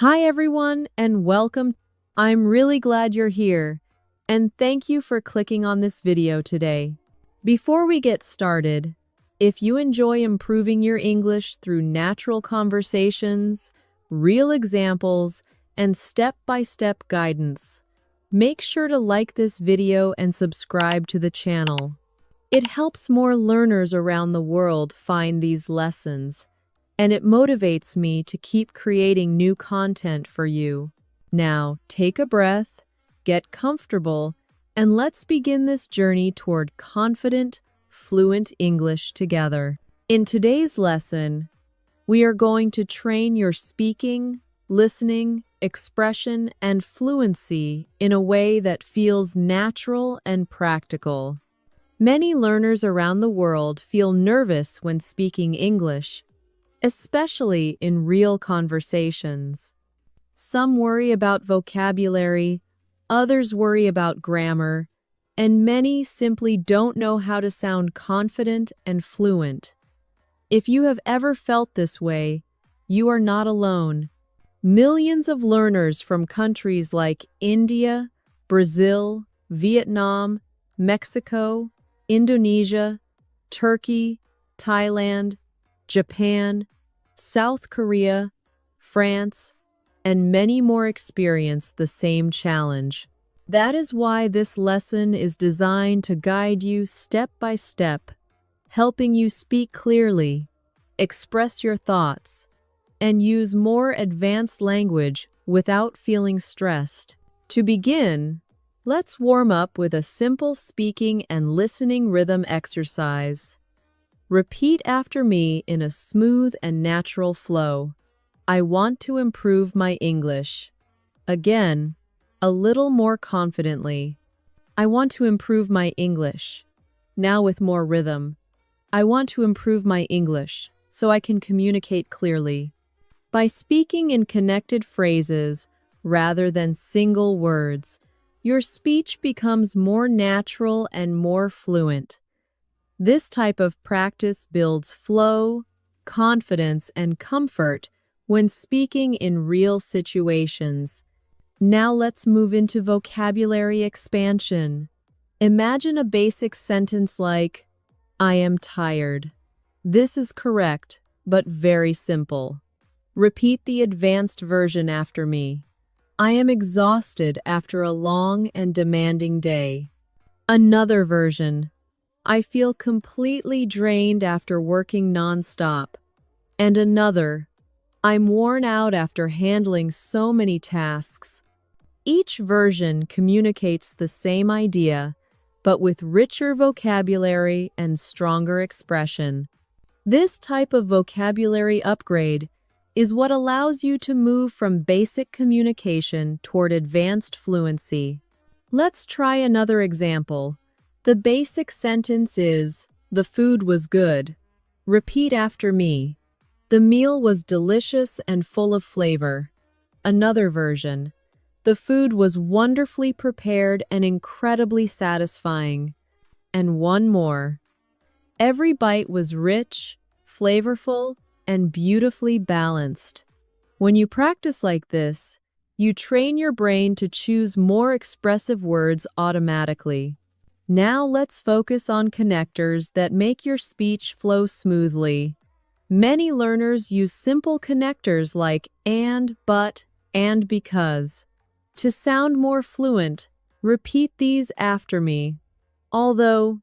Hi everyone and welcome. I'm really glad you're here and thank you for clicking on this video today. Before we get started, if you enjoy improving your English through natural conversations, real examples, and step-by-step guidance, make sure to like this video and subscribe to the channel. It helps more learners around the world find these lessons, and it motivates me to keep creating new content for you. Now, take a breath, get comfortable, and let's begin this journey toward confident, fluent English together. In today's lesson, we are going to train your speaking, listening, expression, and fluency in a way that feels natural and practical. Many learners around the world feel nervous when speaking English, especially in real conversations. Some worry about vocabulary, others worry about grammar, and many simply don't know how to sound confident and fluent. If you have ever felt this way, you are not alone. Millions of learners from countries like India, Brazil, Vietnam, Mexico, Indonesia, Turkey, Thailand, Japan, South Korea, France, and many more experience the same challenge. That is why this lesson is designed to guide you step by step, helping you speak clearly, express your thoughts, and use more advanced language without feeling stressed. To begin, let's warm up with a simple speaking and listening rhythm exercise. Repeat after me in a smooth and natural flow. I want to improve my English. Again, a little more confidently. I want to improve my English. Now with more rhythm. I want to improve my English so I can communicate clearly. By speaking in connected phrases rather than single words, your speech becomes more natural and more fluent. This type of practice builds flow, confidence, and comfort when speaking in real situations. Now let's move into vocabulary expansion. Imagine a basic sentence like, I am tired. This is correct, but very simple. Repeat the advanced version after me. I am exhausted after a long and demanding day. Another version. I feel completely drained after working nonstop. And another. I'm worn out after handling so many tasks. Each version communicates the same idea, but with richer vocabulary and stronger expression. This type of vocabulary upgrade is what allows you to move from basic communication toward advanced fluency. Let's try another example. The basic sentence is, the food was good. Repeat after me. The meal was delicious and full of flavor. Another version. The food was wonderfully prepared and incredibly satisfying. And one more. Every bite was rich, flavorful, and beautifully balanced. When you practice like this, you train your brain to choose more expressive words automatically. Now let's focus on connectors that make your speech flow smoothly. Many learners use simple connectors like and, but, and because. To sound more fluent, repeat these after me. Although,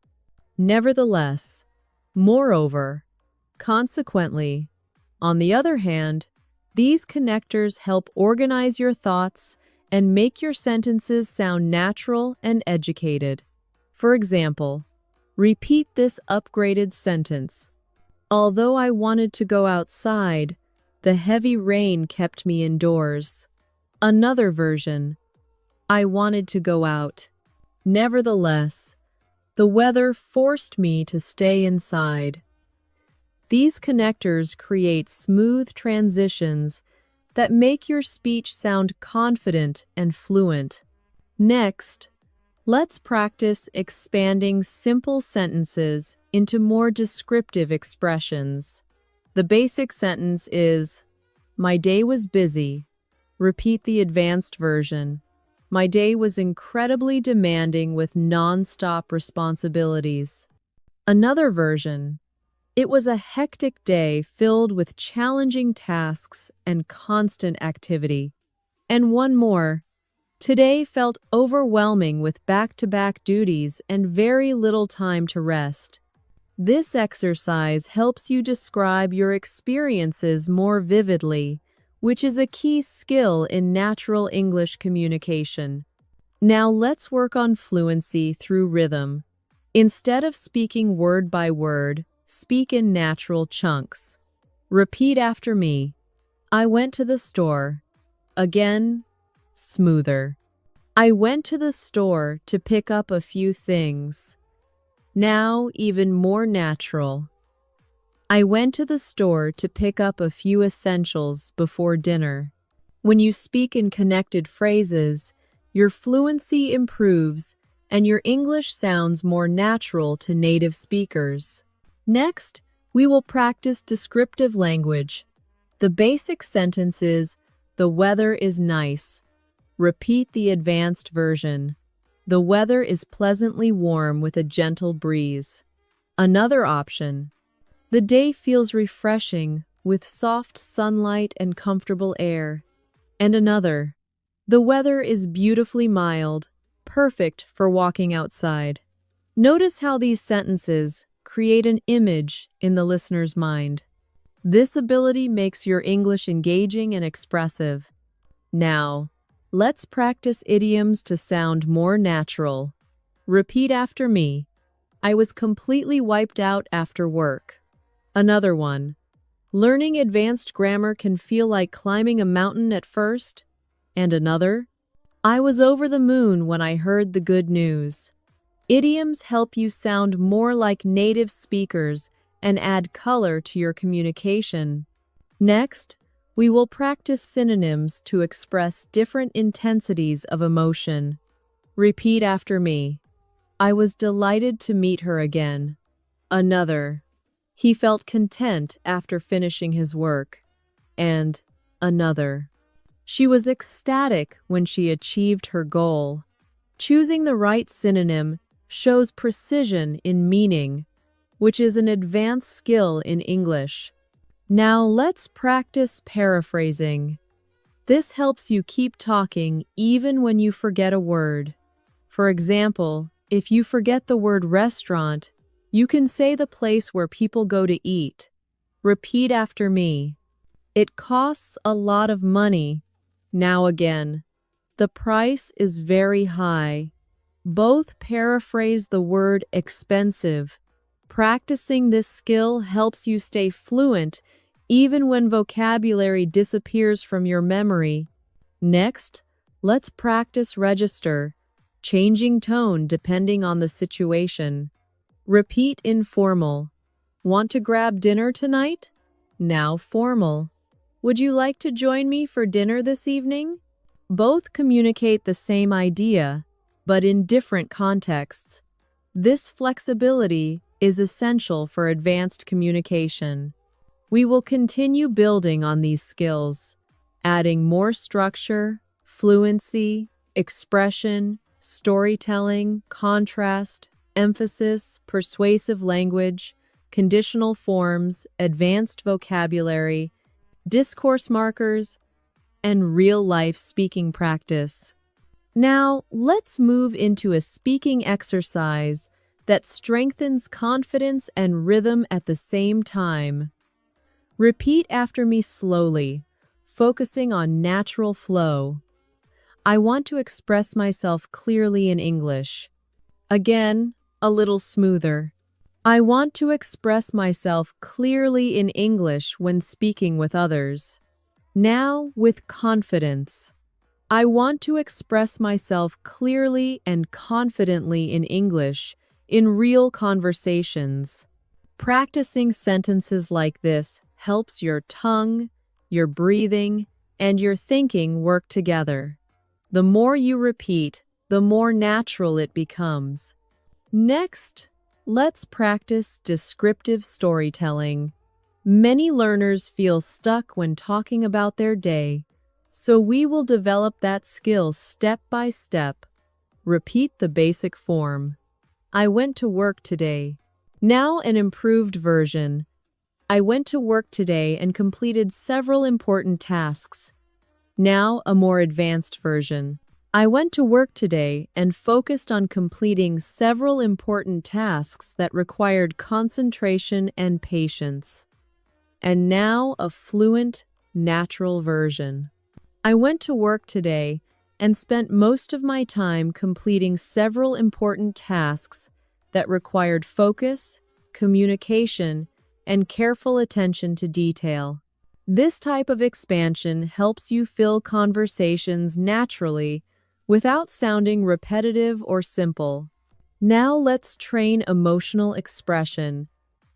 nevertheless, moreover, consequently. On the other hand, these connectors help organize your thoughts and make your sentences sound natural and educated. For example, repeat this upgraded sentence. Although I wanted to go outside, the heavy rain kept me indoors. Another version. I wanted to go out. Nevertheless, the weather forced me to stay inside. These connectors create smooth transitions that make your speech sound confident and fluent. Next, let's practice expanding simple sentences into more descriptive expressions. The basic sentence is, my day was busy. Repeat the advanced version. My day was incredibly demanding with non-stop responsibilities. Another version. It was a hectic day filled with challenging tasks and constant activity. And one more. Today felt overwhelming with back-to-back duties and very little time to rest. This exercise helps you describe your experiences more vividly, which is a key skill in natural English communication. Now let's work on fluency through rhythm. Instead of speaking word by word, speak in natural chunks. Repeat after me. I went to the store. Again, smoother. I went to the store to pick up a few things. Now even more natural. I went to the store to pick up a few essentials before dinner. When you speak in connected phrases, your fluency improves and your English sounds more natural to native speakers. Next, we will practice descriptive language. The basic sentence is, "The weather is nice." Repeat the advanced version. The weather is pleasantly warm with a gentle breeze. Another option. The day feels refreshing with soft sunlight and comfortable air. And another. The weather is beautifully mild, perfect for walking outside. Notice how these sentences create an image in the listener's mind. This ability makes your English engaging and expressive. Now, let's practice idioms to sound more natural. Repeat after me. I was completely wiped out after work. Another one. Learning advanced grammar can feel like climbing a mountain at first. And another. I was over the moon when I heard the good news. Idioms help you sound more like native speakers and add color to your communication. Next, we will practice synonyms to express different intensities of emotion. Repeat after me. I was delighted to meet her again. Another. He felt content after finishing his work. And another. She was ecstatic when she achieved her goal. Choosing the right synonym shows precision in meaning, which is an advanced skill in English. Now let's practice paraphrasing. This helps you keep talking even when you forget a word. For example, if you forget the word restaurant, you can say the place where people go to eat. Repeat after me. It costs a lot of money. Now again. The price is very high. Both paraphrase the word expensive. Practicing this skill helps you stay fluent even when vocabulary disappears from your memory. Next, let's practice register, changing tone depending on the situation. Repeat informal. Want to grab dinner tonight? Now formal. Would you like to join me for dinner this evening? Both communicate the same idea, but in different contexts. This flexibility is essential for advanced communication. We will continue building on these skills, adding more structure, fluency, expression, storytelling, contrast, emphasis, persuasive language, conditional forms, advanced vocabulary, discourse markers, and real-life speaking practice. Now, let's move into a speaking exercise that strengthens confidence and rhythm at the same time. Repeat after me slowly, focusing on natural flow. I want to express myself clearly in English. Again, a little smoother. I want to express myself clearly in English when speaking with others. Now, with confidence. I want to express myself clearly and confidently in English in real conversations. Practicing sentences like this helps your tongue, your breathing, and your thinking work together. The more you repeat, the more natural it becomes. Next, let's practice descriptive storytelling. Many learners feel stuck when talking about their day, So we will develop that skill step by step. Repeat the basic form. I went to work today. Now an improved version. I went to work today and completed several important tasks. Now a more advanced version. I went to work today and focused on completing several important tasks that required concentration and patience. And now a fluent, natural version. I went to work today and spent most of my time completing several important tasks that required focus, communication, and careful attention to detail. This type of expansion helps you fill conversations naturally without sounding repetitive or simple. Now let's train emotional expression.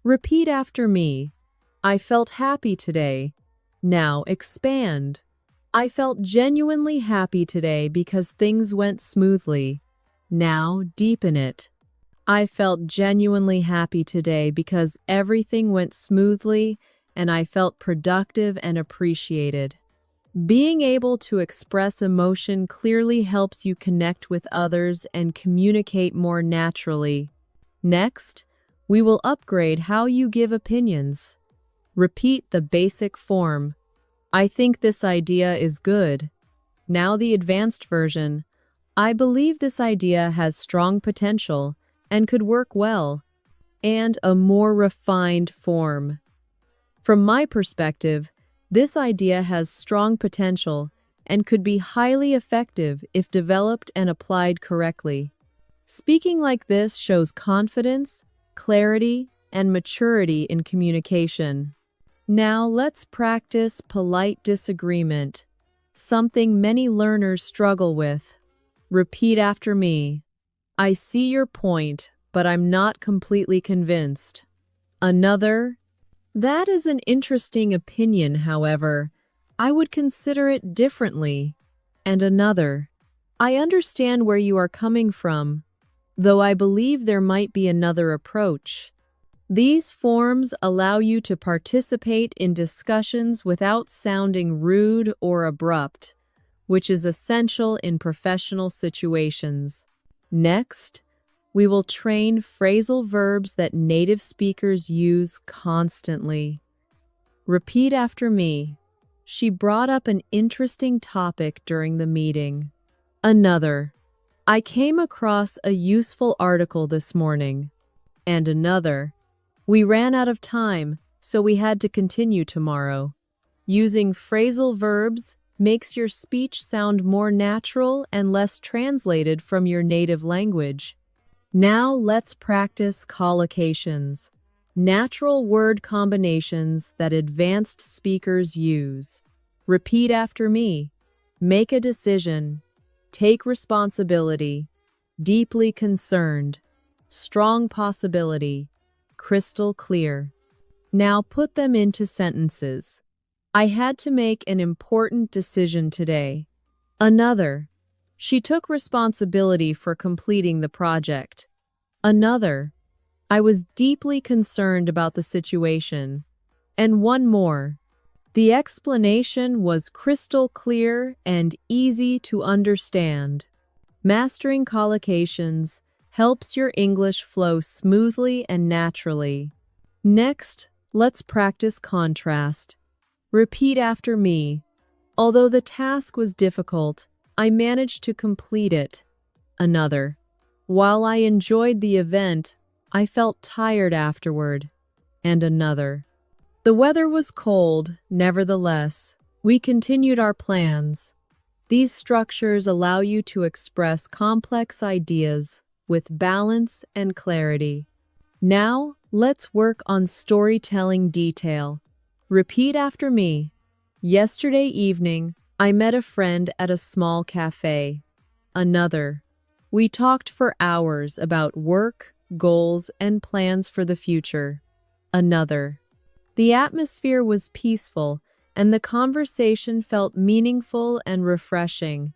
Repeat after me. I felt happy today. Now expand. I felt genuinely happy today because things went smoothly. Now deepen it. I felt genuinely happy today because everything went smoothly and I felt productive and appreciated. Being able to express emotion clearly helps you connect with others and communicate more naturally. Next, we will upgrade how you give opinions. Repeat the basic form. I think this idea is good. Now the advanced version. I believe this idea has strong potential and could work well. And a more refined form. From my perspective, this idea has strong potential and could be highly effective if developed and applied correctly. Speaking like this shows confidence, clarity, and maturity in communication. Now let's practice polite disagreement, something many learners struggle with. Repeat after me. I see your point, but I'm not completely convinced. Another. That is an interesting opinion, however. I would consider it differently. And another. I understand where you are coming from, though I believe there might be another approach. These forms allow you to participate in discussions without sounding rude or abrupt, which is essential in professional situations. Next, we will train phrasal verbs that native speakers use constantly. Repeat after me. She brought up an interesting topic during the meeting. Another. I came across a useful article this morning. And another. We ran out of time, so we had to continue tomorrow. Using phrasal verbs makes your speech sound more natural and less translated from your native language. Now let's practice collocations, natural word combinations that advanced speakers use. Repeat after me. Make a decision. Take responsibility. Deeply concerned. Strong possibility. Crystal clear. Now put them into sentences. I had to make an important decision today. Another. She took responsibility for completing the project. Another. I was deeply concerned about the situation. And one more. The explanation was crystal clear and easy to understand. Mastering collocations helps your English flow smoothly and naturally. Next, let's practice contrast. Repeat after me. Although the task was difficult, I managed to complete it. Another. While I enjoyed the event, I felt tired afterward. And another. The weather was cold, nevertheless. We continued our plans. These structures allow you to express complex ideas with balance and clarity. Now, let's work on storytelling detail. Repeat after me. Yesterday evening, I met a friend at a small cafe. Another. We talked for hours about work, goals, and plans for the future. Another. The atmosphere was peaceful, and the conversation felt meaningful and refreshing.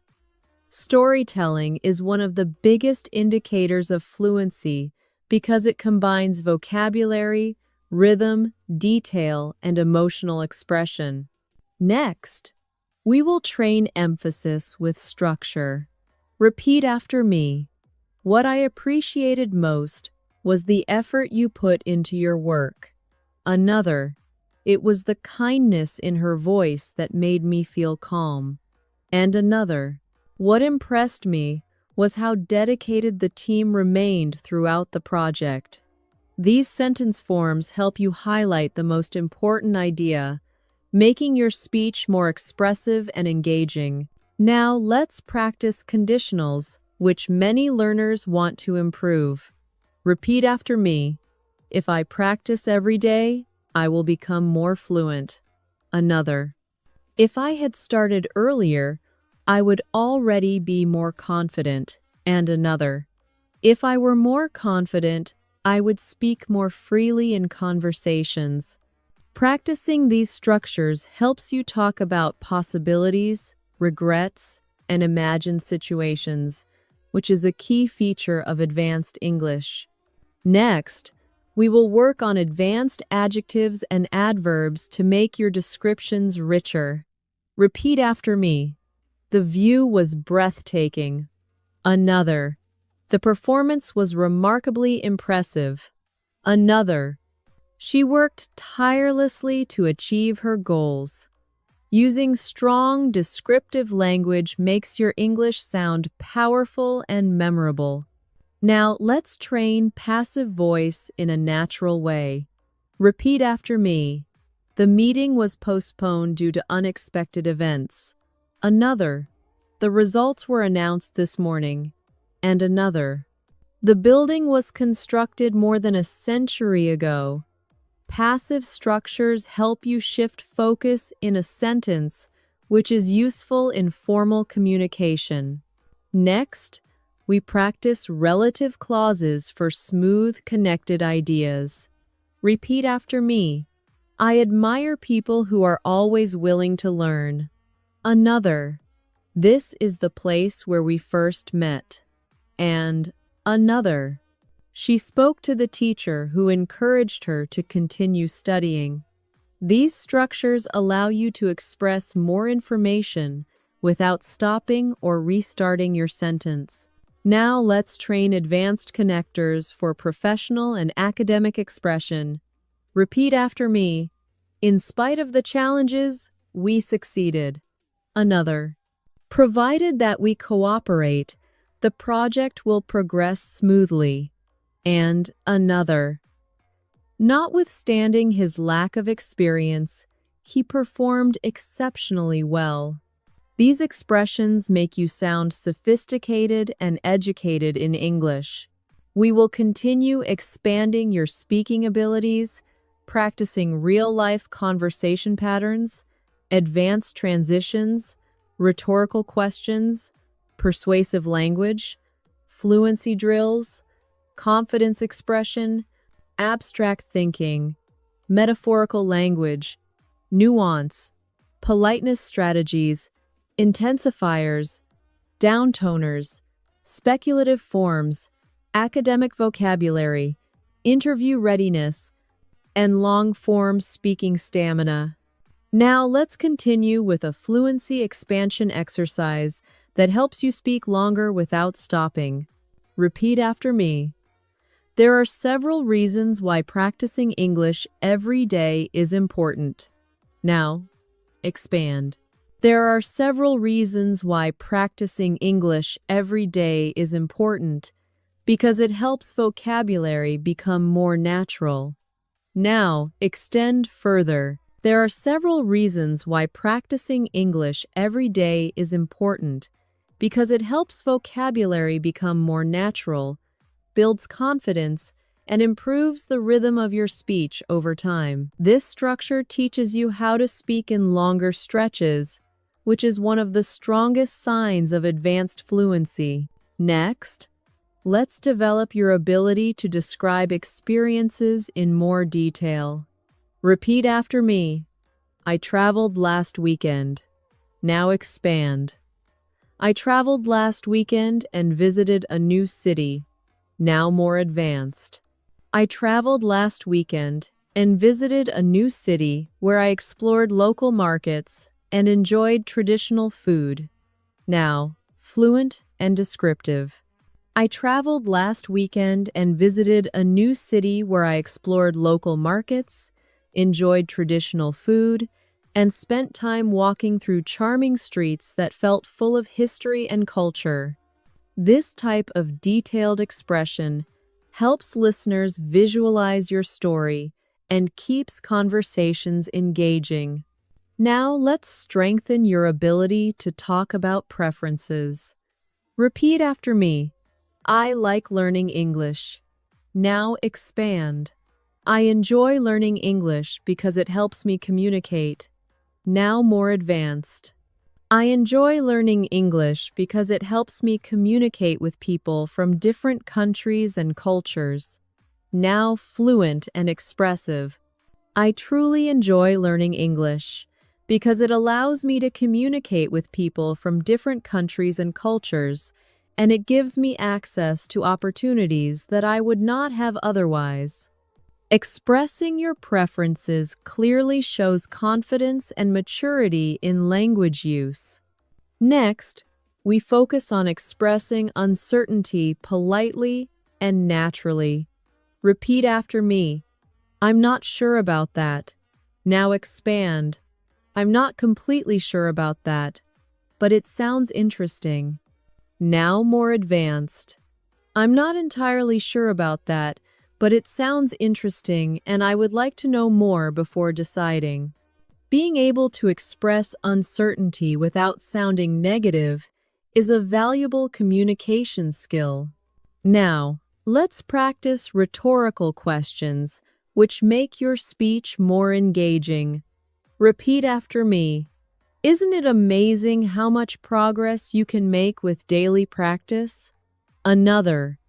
Storytelling is one of the biggest indicators of fluency because it combines vocabulary, rhythm, detail, and emotional expression. Next, We will train emphasis with structure. Repeat after me. What I appreciated most was the effort you put into your work. Another, it was the kindness in her voice that made me feel calm. And another, what impressed me was how dedicated the team remained throughout the project. These sentence forms help you highlight the most important idea, making your speech more expressive and engaging. Now let's practice conditionals, which many learners want to improve. Repeat after me. If I practice every day, I will become more fluent. Another. If I had started earlier, I would already be more confident. And another. If I were more confident, I would speak more freely in conversations. Practicing these structures helps you talk about possibilities, regrets, and imagined situations, which is a key feature of advanced English. Next, we will work on advanced adjectives and adverbs to make your descriptions richer. Repeat after me. The view was breathtaking. Another. The performance was remarkably impressive. Another. She worked tirelessly to achieve her goals. Using strong, descriptive language makes your English sound powerful and memorable. Now, let's train passive voice in a natural way. Repeat after me. The meeting was postponed due to unexpected events. Another. The results were announced this morning. And another. The building was constructed more than a century ago. Passive structures help you shift focus in a sentence, which is useful in formal communication. Next, we practice relative clauses for smooth, connected ideas. Repeat after me. I admire people who are always willing to learn. Another. This is the place where we first met. And another. She spoke to the teacher who encouraged her to continue studying. These structures allow you to express more information without stopping or restarting your sentence. Now let's train advanced connectors for professional and academic expression. Repeat after me. In spite of the challenges, we succeeded. Another. Provided that we cooperate, the project will progress smoothly. And another. Notwithstanding his lack of experience, he performed exceptionally well. These expressions make you sound sophisticated and educated in English. We will continue expanding your speaking abilities, practicing real-life conversation patterns, advanced transitions, rhetorical questions, persuasive language, fluency drills, confidence expression, abstract thinking, metaphorical language, nuance, politeness strategies, intensifiers, downtoners, speculative forms, academic vocabulary, interview readiness, and long-form speaking stamina. Now let's continue with a fluency expansion exercise that helps you speak longer without stopping. Repeat after me. There are several reasons why practicing English every day is important. Now, expand. There are several reasons why practicing English every day is important, because it helps vocabulary become more natural. Now, extend further. There are several reasons why practicing English every day is important, because it helps vocabulary become more natural, builds confidence, and improves the rhythm of your speech over time. This structure teaches you how to speak in longer stretches, which is one of the strongest signs of advanced fluency. Next, let's develop your ability to describe experiences in more detail. Repeat after me. I traveled last weekend. Now expand. I traveled last weekend and visited a new city. Now more advanced. I traveled last weekend and visited a new city where I explored local markets and enjoyed traditional food. Now, fluent and descriptive. I traveled last weekend and visited a new city where I explored local markets, enjoyed traditional food, and spent time walking through charming streets that felt full of history and culture. This type of detailed expression helps listeners visualize your story and keeps conversations engaging. Now let's strengthen your ability to talk about preferences. Repeat after me. I like learning English. Now expand. I enjoy learning English because it helps me communicate. Now more advanced. I enjoy learning English because it helps me communicate with people from different countries and cultures. Now fluent and expressive. I truly enjoy learning English because it allows me to communicate with people from different countries and cultures, and it gives me access to opportunities that I would not have otherwise. Expressing your preferences clearly shows confidence and maturity in language use. Next, we focus on expressing uncertainty politely and naturally. Repeat after me. I'm not sure about that. Now expand. I'm not completely sure about that, but it sounds interesting. Now more advanced. I'm not entirely sure about that, but it sounds interesting and I would like to know more before deciding. Being able to express uncertainty without sounding negative is a valuable communication skill. Now, let's practice rhetorical questions which make your speech more engaging. Repeat after me. Isn't it amazing how much progress you can make with daily practice? Another.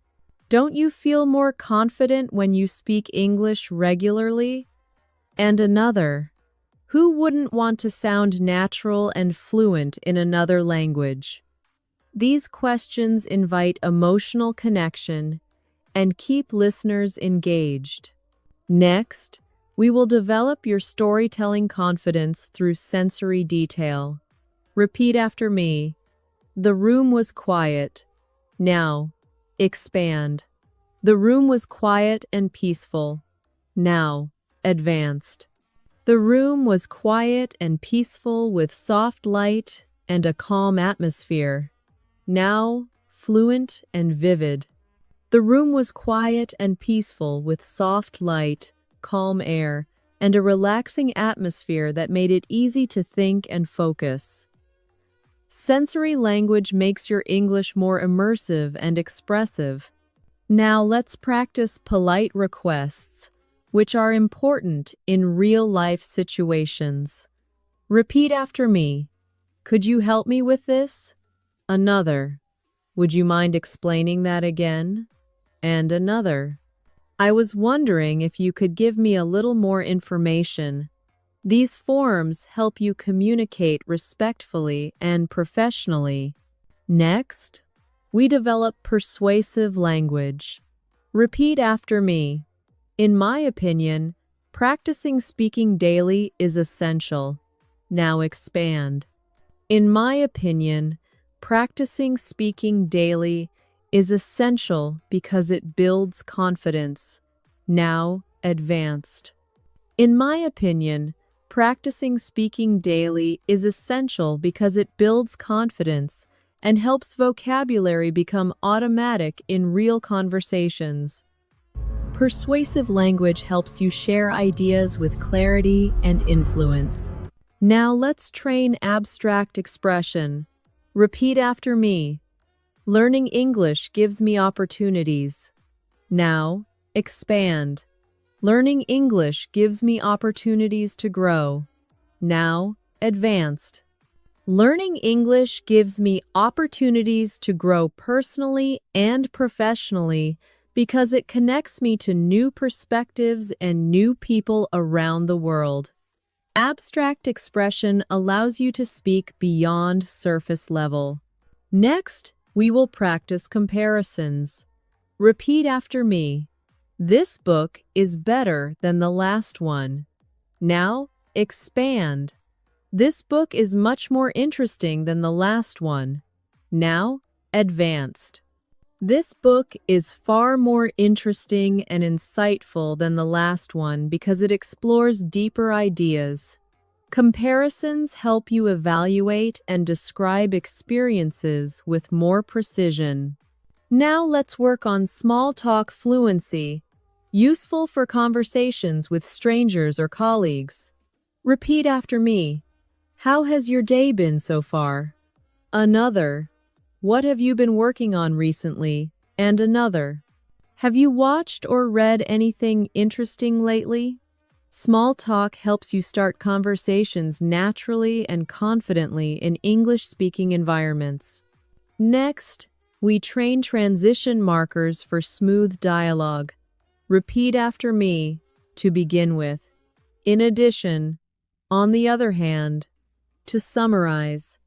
Don't you feel more confident when you speak English regularly? And another. Who wouldn't want to sound natural and fluent in another language? These questions invite emotional connection and keep listeners engaged. Next, we will develop your storytelling confidence through sensory detail. Repeat after me. The room was quiet. Now, expand. The room was quiet and peaceful. Now, advanced. The room was quiet and peaceful with soft light and a calm atmosphere. Now, fluent and vivid. The room was quiet and peaceful with soft light, calm air, and a relaxing atmosphere that made it easy to think and focus. Sensory language makes your English more immersive and expressive. Now let's practice polite requests, which are important in real-life situations. Repeat after me. Could you help me with this? Another. Would you mind explaining that again? And another. I was wondering if you could give me a little more information. These forms help you communicate respectfully and professionally. Next, we develop persuasive language. Repeat after me. In my opinion, practicing speaking daily is essential. Now expand. In my opinion, practicing speaking daily is essential because it builds confidence. Now advanced. In my opinion, practicing speaking daily is essential because it builds confidence and helps vocabulary become automatic in real conversations. Persuasive language helps you share ideas with clarity and influence. Now let's train abstract expression. Repeat after me. Learning English gives me opportunities. Now, expand. Learning English gives me opportunities to grow. Now, advanced. Learning English gives me opportunities to grow personally and professionally because it connects me to new perspectives and new people around the world. Abstract expression allows you to speak beyond surface level. Next, we will practice comparisons. Repeat after me. This book is better than the last one. Now, expand. This book is much more interesting than the last one. Now, advanced. This book is far more interesting and insightful than the last one because it explores deeper ideas. Comparisons help you evaluate and describe experiences with more precision. Now let's work on small talk fluency, useful for conversations with strangers or colleagues. Repeat after me. How has your day been so far? Another. What have you been working on recently? And another. Have you watched or read anything interesting lately? Small talk helps you start conversations naturally and confidently in English-speaking environments. Next, we train transition markers for smooth dialogue. Repeat after me to begin with. In addition, on the other hand, to summarize,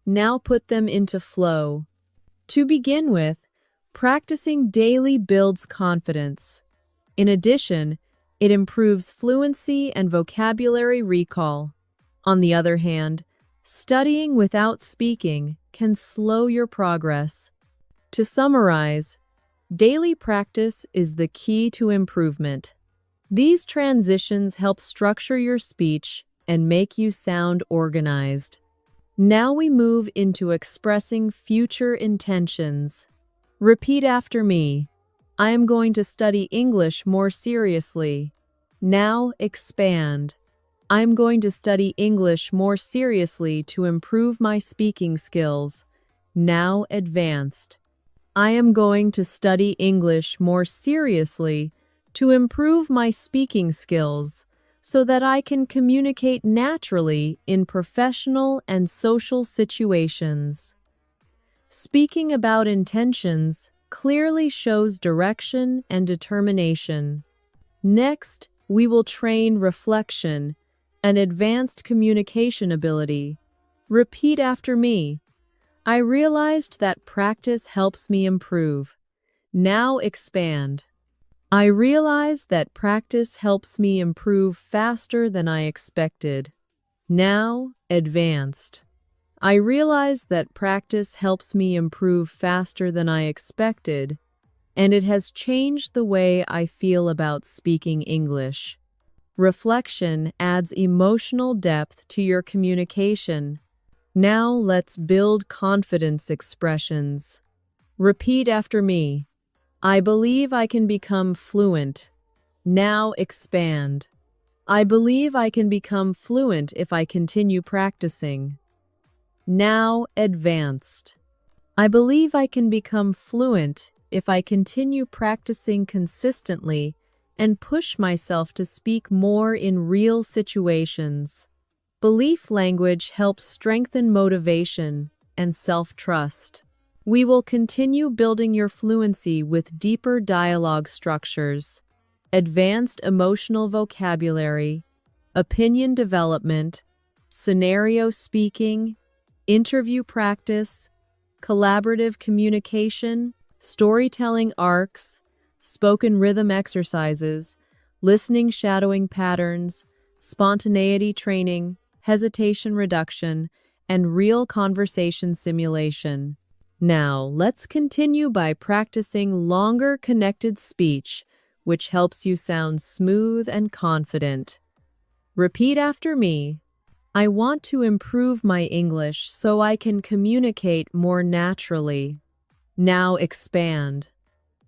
now put them into flow. To begin with, practicing daily builds confidence. In addition, it improves fluency and vocabulary recall. On the other hand, studying without speaking can slow your progress. To summarize, daily practice is the key to improvement. These transitions help structure your speech and make you sound organized. Now we move into expressing future intentions. Repeat after me. I am going to study English more seriously. Now expand. I am going to study English more seriously to improve my speaking skills. Now advanced. I am going to study English more seriously to improve my speaking skills so that I can communicate naturally in professional and social situations. Speaking about intentions clearly shows direction and determination. Next, we will train reflection and advanced communication ability. Repeat after me. I realized that practice helps me improve. Now expand. I realize that practice helps me improve faster than I expected. Now advanced. I realize that practice helps me improve faster than I expected, and it has changed the way I feel about speaking English. Reflection adds emotional depth to your communication. Now let's build confidence expressions. Repeat after me. I believe I can become fluent. Now expand. I believe I can become fluent if I continue practicing. Now advanced. I believe I can become fluent if I continue practicing consistently and push myself to speak more in real situations. Belief language helps strengthen motivation and self-trust. We will continue building your fluency with deeper dialogue structures, advanced emotional vocabulary, opinion development, scenario speaking, interview practice, collaborative communication, storytelling arcs, spoken rhythm exercises, listening shadowing patterns, spontaneity training, hesitation reduction, and real conversation simulation. Now, let's continue by practicing longer connected speech, which helps you sound smooth and confident. Repeat after me. I want to improve my English so I can communicate more naturally. Now expand.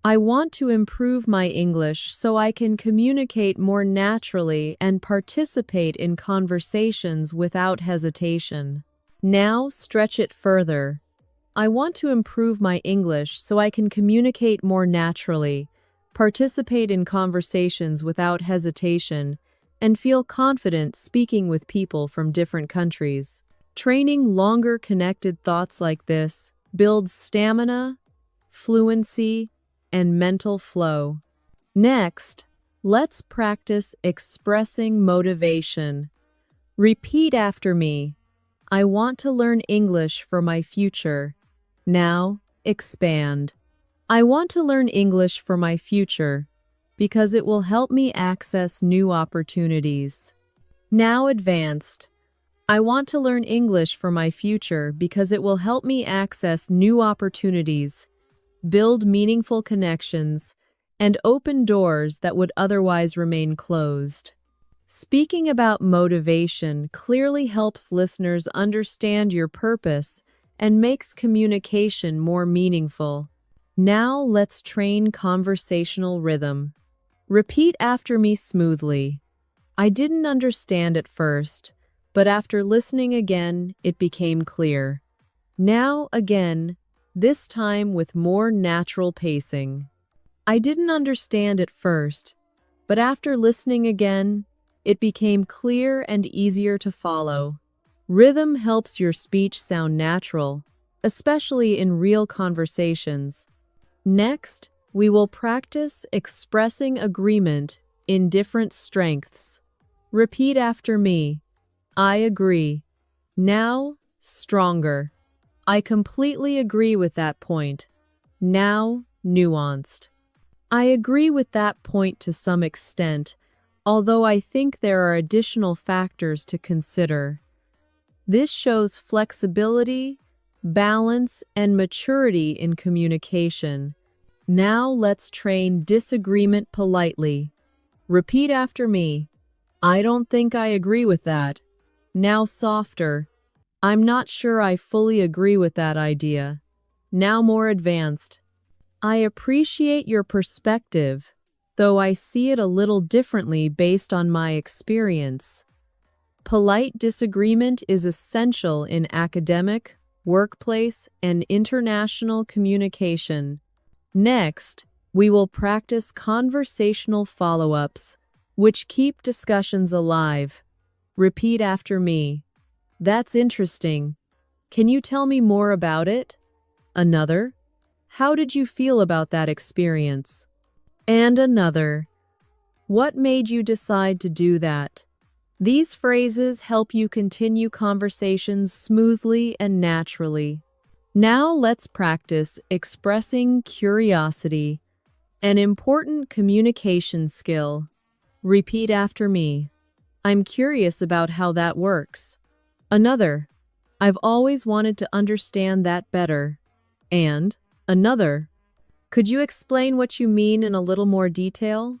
I want to improve my English so I can communicate more naturally and participate in conversations without hesitation. Now stretch it further. I want to improve my English so I can communicate more naturally, participate in conversations without hesitation, and feel confident speaking with people from different countries. Training longer connected thoughts like this builds stamina, fluency, and mental flow. Next, let's practice expressing motivation. Repeat after me. I want to learn English for my future. Now, expand. I want to learn English for my future because it will help me access new opportunities. Now advanced. I want to learn English for my future because it will help me access new opportunities, build meaningful connections, and open doors that would otherwise remain closed. Speaking about motivation clearly helps listeners understand your purpose and makes communication more meaningful. Now let's train conversational rhythm. Repeat after me smoothly. I didn't understand at first, but after listening again, it became clear. Now again, this time with more natural pacing. I didn't understand at first, but after listening again, it became clear and easier to follow. Rhythm helps your speech sound natural, especially in real conversations. Next, we will practice expressing agreement in different strengths. Repeat after me. I agree. Now, stronger. I completely agree with that point. Now, nuanced. I agree with that point to some extent, although I think there are additional factors to consider. This shows flexibility, balance, and maturity in communication. Now let's train disagreement politely. Repeat after me. I don't think I agree with that. Now softer. I'm not sure I fully agree with that idea. Now more advanced. I appreciate your perspective, though I see it a little differently based on my experience. Polite disagreement is essential in academic, workplace, and international communication. Next, we will practice conversational follow-ups, which keep discussions alive. Repeat after me. That's interesting. Can you tell me more about it? Another. How did you feel about that experience? And another. What made you decide to do that? These phrases help you continue conversations smoothly and naturally. Now let's practice expressing curiosity, an important communication skill. Repeat after me. I'm curious about how that works. Another. I've always wanted to understand that better. And another. Could you explain what you mean in a little more detail?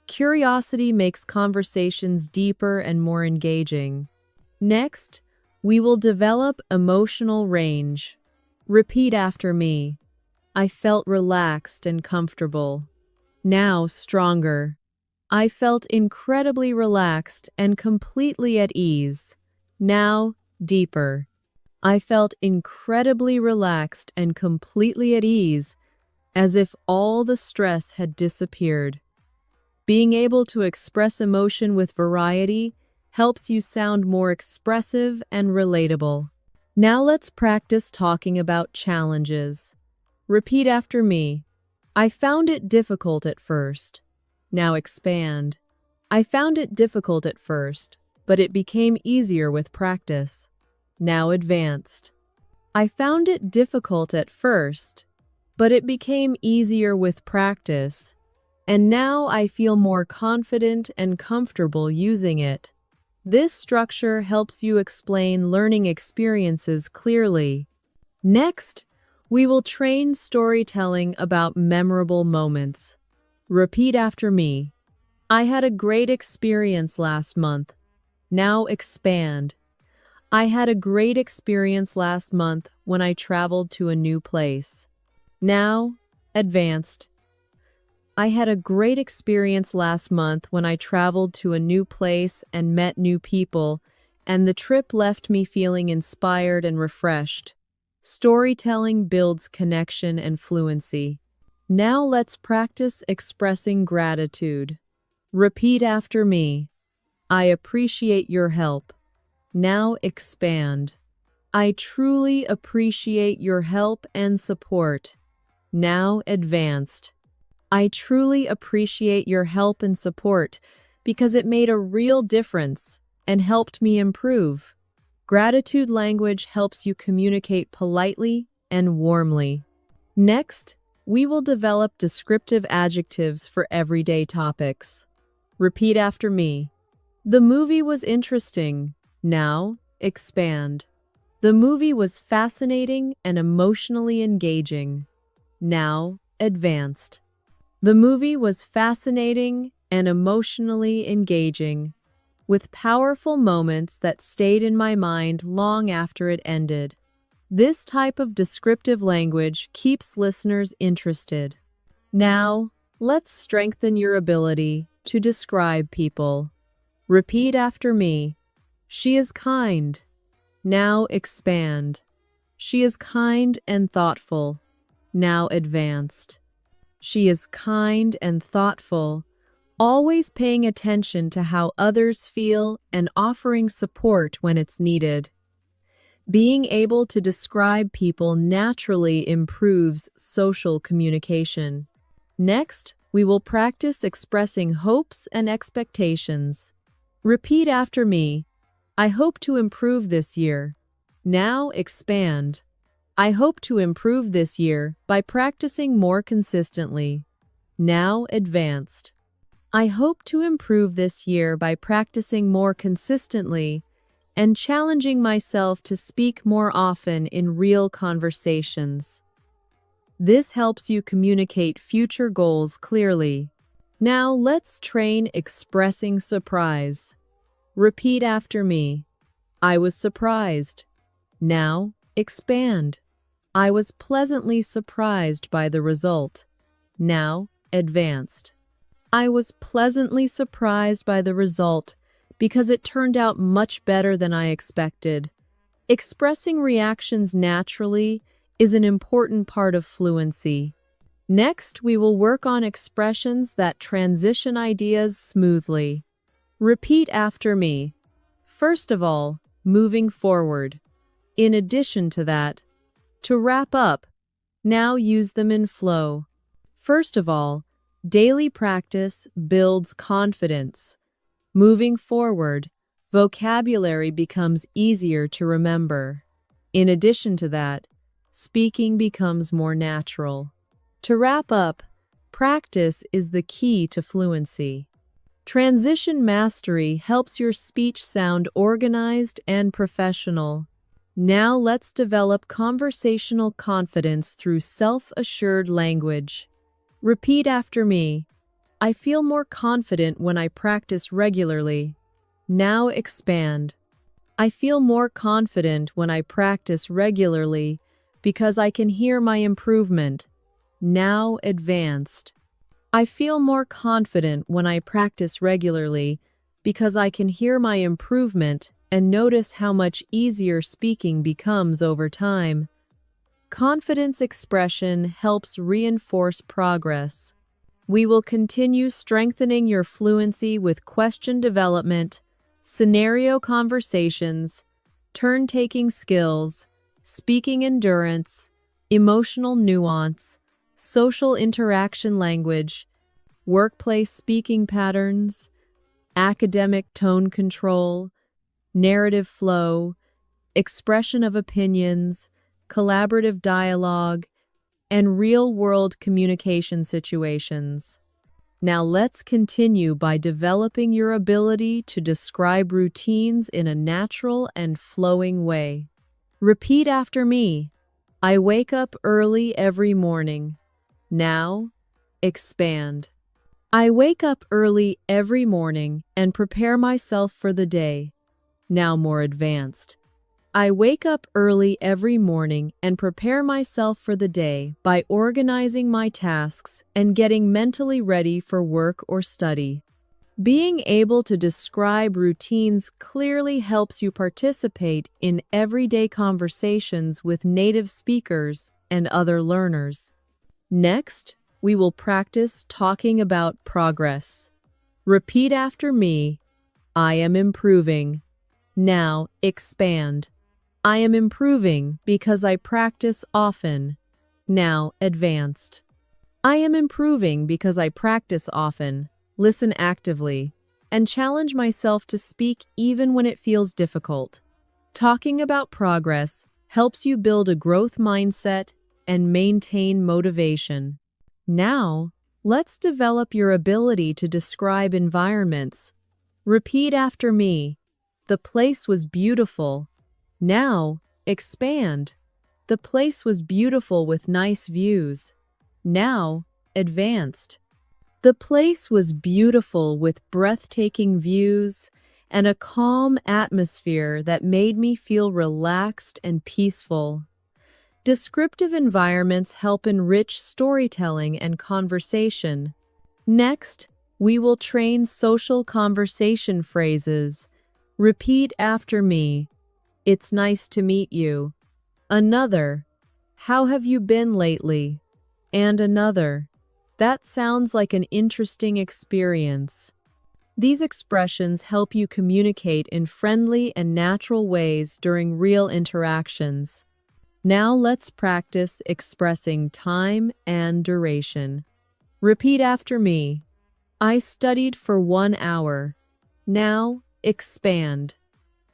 Curiosity makes conversations deeper and more engaging. Next, we will develop emotional range. Repeat after me. I felt relaxed and comfortable. Now stronger. I felt incredibly relaxed and completely at ease. Now deeper. I felt incredibly relaxed and completely at ease, as if all the stress had disappeared. Being able to express emotion with variety helps you sound more expressive and relatable. Now let's practice talking about challenges. Repeat after me. I found it difficult at first. Now expand. I found it difficult at first, but it became easier with practice. Now advanced. I found it difficult at first, but it became easier with practice, and now I feel more confident and comfortable using it. This structure helps you explain learning experiences clearly. Next, we will train storytelling about memorable moments. Repeat after me. I had a great experience last month. Now expand. I had a great experience last month when I traveled to a new place. Now, advanced. I had a great experience last month when I traveled to a new place and met new people, and the trip left me feeling inspired and refreshed. Storytelling builds connection and fluency. Now let's practice expressing gratitude. Repeat after me. I appreciate your help. Now expand. I truly appreciate your help and support. Now advanced. I truly appreciate your help and support because it made a real difference and helped me improve. Gratitude language helps you communicate politely and warmly. Next, we will develop descriptive adjectives for everyday topics. Repeat after me. The movie was interesting. Now, expand. The movie was fascinating and emotionally engaging. Now, advanced. The movie was fascinating and emotionally engaging, with powerful moments that stayed in my mind long after it ended. This type of descriptive language keeps listeners interested. Now, let's strengthen your ability to describe people. Repeat after me. She is kind. Now expand. She is kind and thoughtful. Now advanced. She is kind and thoughtful, always paying attention to how others feel and offering support when it's needed. Being able to describe people naturally improves social communication. Next, we will practice expressing hopes and expectations. Repeat after me. I hope to improve this year. Now expand. I hope to improve this year by practicing more consistently. Now advanced. I hope to improve this year by practicing more consistently and challenging myself to speak more often in real conversations. This helps you communicate future goals clearly. Now let's train expressing surprise. Repeat after me. I was surprised. Now expand. I was pleasantly surprised by the result. Now advanced. I was pleasantly surprised by the result because it turned out much better than I expected. Expressing reactions naturally is an important part of fluency. Next, we will work on expressions that transition ideas smoothly. Repeat after me. First of all, moving forward. In addition to that, to wrap up, now use them in flow. First of all, daily practice builds confidence. Moving forward, vocabulary becomes easier to remember. In addition to that, speaking becomes more natural. To wrap up, practice is the key to fluency. Transition mastery helps your speech sound organized and professional. Now let's develop conversational confidence through self-assured language. Repeat after me. I feel more confident when I practice regularly. Now expand. I feel more confident when I practice regularly because I can hear my improvement. Now advanced. I feel more confident when I practice regularly because I can hear my improvement and notice how much easier speaking becomes over time. Confidence expression helps reinforce progress. We will continue strengthening your fluency with question development, scenario conversations, turn-taking skills, speaking endurance, emotional nuance, social interaction language, workplace speaking patterns, academic tone control, narrative flow, expression of opinions, collaborative dialogue, and real-world communication situations. Now let's continue by developing your ability to describe routines in a natural and flowing way. Repeat after me. I wake up early every morning. Now, expand. I wake up early every morning and prepare myself for the day. Now more advanced. I wake up early every morning and prepare myself for the day by organizing my tasks and getting mentally ready for work or study. Being able to describe routines clearly helps you participate in everyday conversations with native speakers and other learners. Next, we will practice talking about progress. Repeat after me. I am improving. Now expand. I am improving because I practice often. Now advanced. I am improving because I practice often, listen actively, and challenge myself to speak even when it feels difficult. Talking about progress helps you build a growth mindset and maintain motivation. Now, let's develop your ability to describe environments. Repeat after me. The place was beautiful. Now, expand. The place was beautiful with nice views. Now, advanced. The place was beautiful with breathtaking views and a calm atmosphere that made me feel relaxed and peaceful. Descriptive environments help enrich storytelling and conversation. Next, we will train social conversation phrases. Repeat after me. It's nice to meet you. Another. How have you been lately? And another. That sounds like an interesting experience. These expressions help you communicate in friendly and natural ways during real interactions. Now let's practice expressing time and duration. Repeat after me. I studied for 1 hour. Now, expand.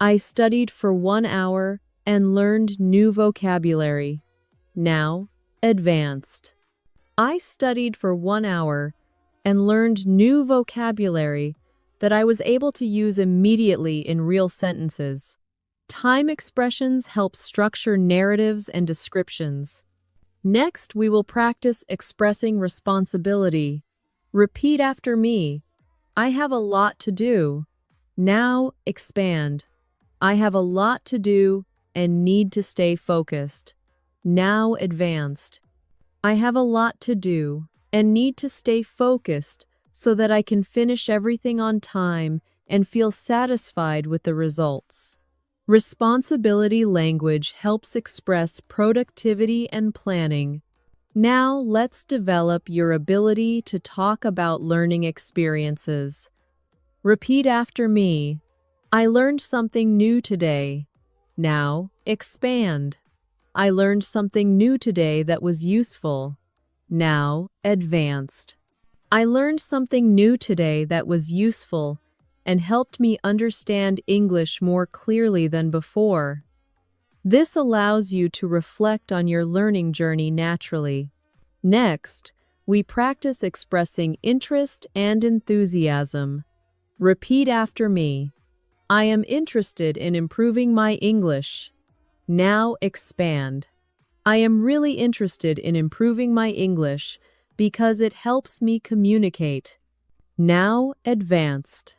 I studied for 1 hour and learned new vocabulary. Now, advanced. I studied for 1 hour and learned new vocabulary that I was able to use immediately in real sentences. Time expressions help structure narratives and descriptions. Next, we will practice expressing responsibility. Repeat after me. I have a lot to do. Now, expand. I have a lot to do and need to stay focused. Now, advanced. I have a lot to do and need to stay focused so that I can finish everything on time and feel satisfied with the results. Responsibility language helps express productivity and planning. Now let's develop your ability to talk about learning experiences. Repeat after me. I learned something new today. Now expand. I learned something new today that was useful. Now advanced. I learned something new today that was useful and helped me understand English more clearly than before. This allows you to reflect on your learning journey naturally. Next, we practice expressing interest and enthusiasm. Repeat after me. I am interested in improving my English. Now expand. I am really interested in improving my English because it helps me communicate. Now advanced.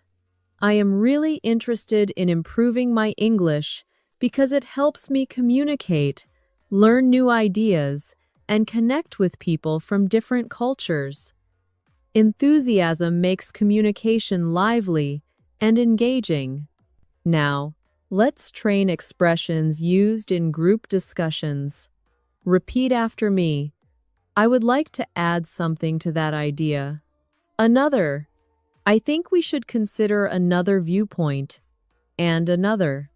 I am really interested in improving my English because it helps me communicate, learn new ideas, and connect with people from different cultures. Enthusiasm makes communication lively and engaging. Now, let's train expressions used in group discussions. Repeat after me. I would like to add something to that idea. Another. I think we should consider another viewpoint. And another.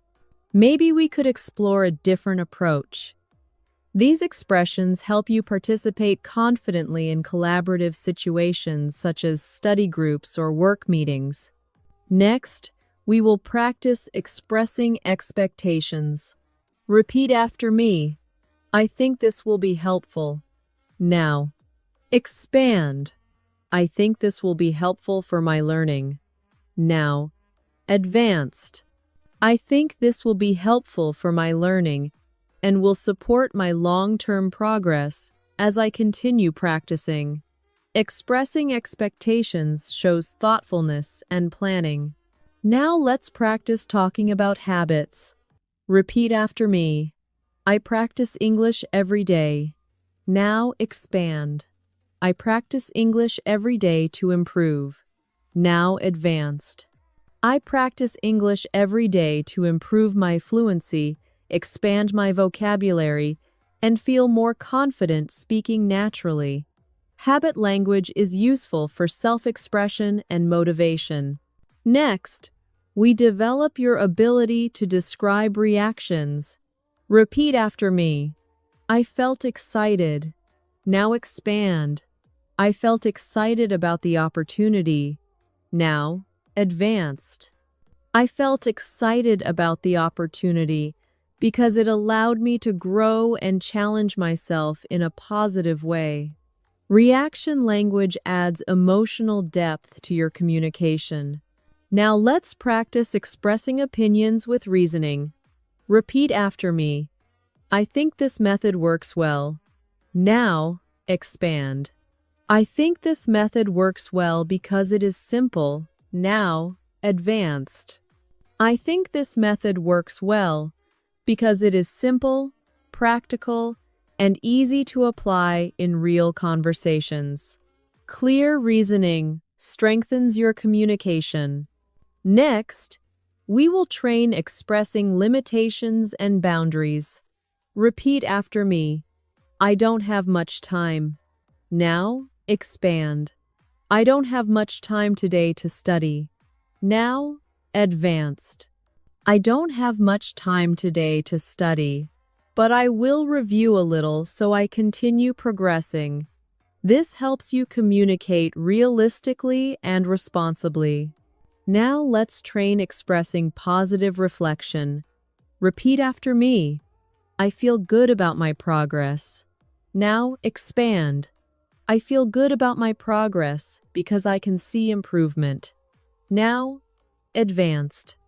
Maybe we could explore a different approach. These expressions help you participate confidently in collaborative situations such as study groups or work meetings. Next, we will practice expressing expectations. Repeat after me. I think this will be helpful. Now, expand. I think this will be helpful for my learning. Now, advanced. I think this will be helpful for my learning and will support my long-term progress as I continue practicing. Expressing expectations shows thoughtfulness and planning. Now let's practice talking about habits. Repeat after me. I practice English every day. Now expand. I practice English every day to improve. Now advanced. I practice English every day to improve my fluency, expand my vocabulary, and feel more confident speaking naturally. Habit language is useful for self-expression and motivation. Next, we develop your ability to describe reactions. Repeat after me. I felt excited. Now expand. I felt excited about the opportunity. Now, advanced. I felt excited about the opportunity because it allowed me to grow and challenge myself in a positive way. Reaction language adds emotional depth to your communication. Now let's practice expressing opinions with reasoning. Repeat after me. I think this method works well. Now, expand. I think this method works well because it is simple. Now, advanced. I think this method works well because it is simple, practical, and easy to apply in real conversations. Clear reasoning strengthens your communication. Next, we will train expressing limitations and boundaries. Repeat after me. I don't have much time. Now, expand. I don't have much time today to study. Now, advanced. I don't have much time today to study, but I will review a little so I continue progressing. This helps you communicate realistically and responsibly. Now let's train expressing positive reflection. Repeat after me. I feel good about my progress. Now expand. I feel good about my progress because I can see improvement. Now, advanced.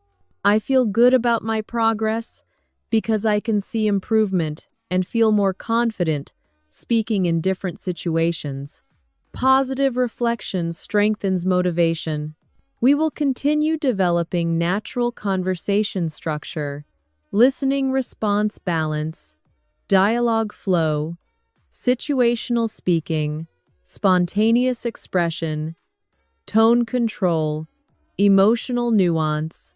I feel good about my progress because I can see improvement and feel more confident speaking in different situations. Positive reflection strengthens motivation. We will continue developing natural conversation structure, listening response balance, dialogue flow, situational speaking, spontaneous expression, tone control, emotional nuance,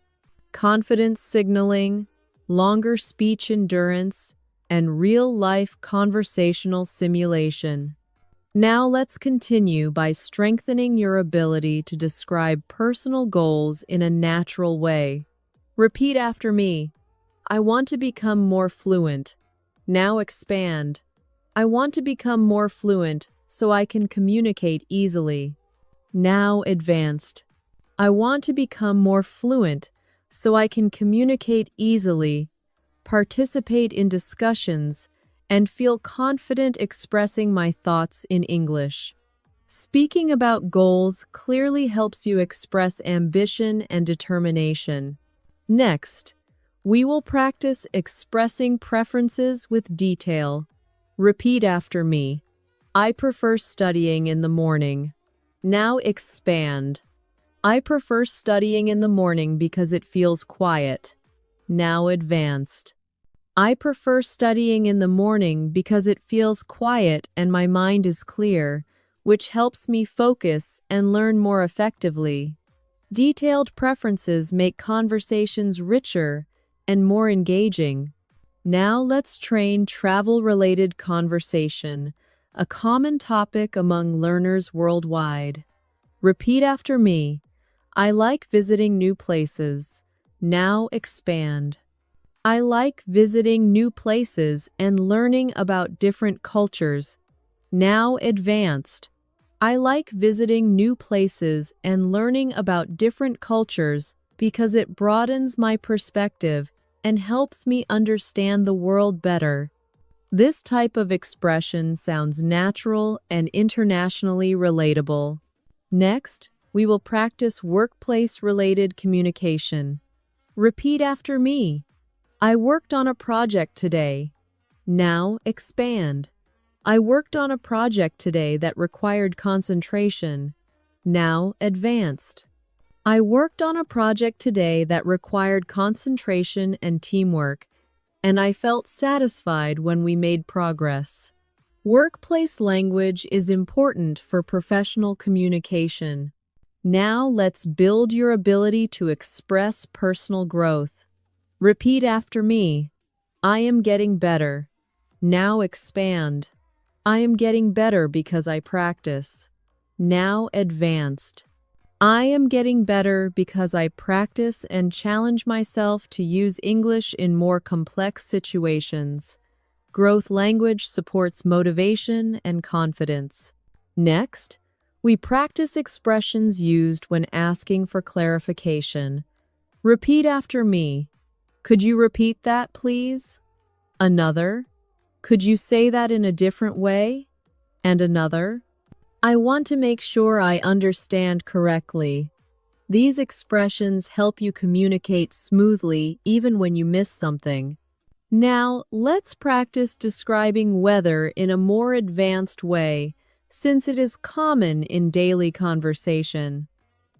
confidence signaling, longer speech endurance, and real-life conversational simulation. Now let's continue by strengthening your ability to describe personal goals in a natural way. Repeat after me. I want to become more fluent. Now expand. I want to become more fluent so I can communicate easily. Now advanced. I want to become more fluent so I can communicate easily, participate in discussions, and feel confident expressing my thoughts in English. Speaking about goals clearly helps you express ambition and determination. Next, we will practice expressing preferences with detail. Repeat after me. I prefer studying in the morning. Now expand. I prefer studying in the morning because it feels quiet. Now advanced. I prefer studying in the morning because it feels quiet and my mind is clear, which helps me focus and learn more effectively. Detailed preferences make conversations richer and more engaging. Now let's train travel-related conversation, a common topic among learners worldwide. Repeat after me. I like visiting new places. Now expand. I like visiting new places and learning about different cultures. Now advanced. I like visiting new places and learning about different cultures because it broadens my perspective and helps me understand the world better. This type of expression sounds natural and internationally relatable. Next, we will practice workplace-related communication. Repeat after me. I worked on a project today. Now expand. I worked on a project today that required concentration. Now advanced. I worked on a project today that required concentration and teamwork, and I felt satisfied when we made progress. Workplace language is important for professional communication. Now let's build your ability to express personal growth. Repeat after me. I am getting better. Now expand. I am getting better because I practice. Now advanced. I am getting better because I practice and challenge myself to use English in more complex situations. Growth language supports motivation and confidence. Next, we practice expressions used when asking for clarification. Repeat after me. Could you repeat that, please? Another. Could you say that in a different way? And another. I want to make sure I understand correctly. These expressions help you communicate smoothly even when you miss something. Now, let's practice describing weather in a more advanced way, since it is common in daily conversation.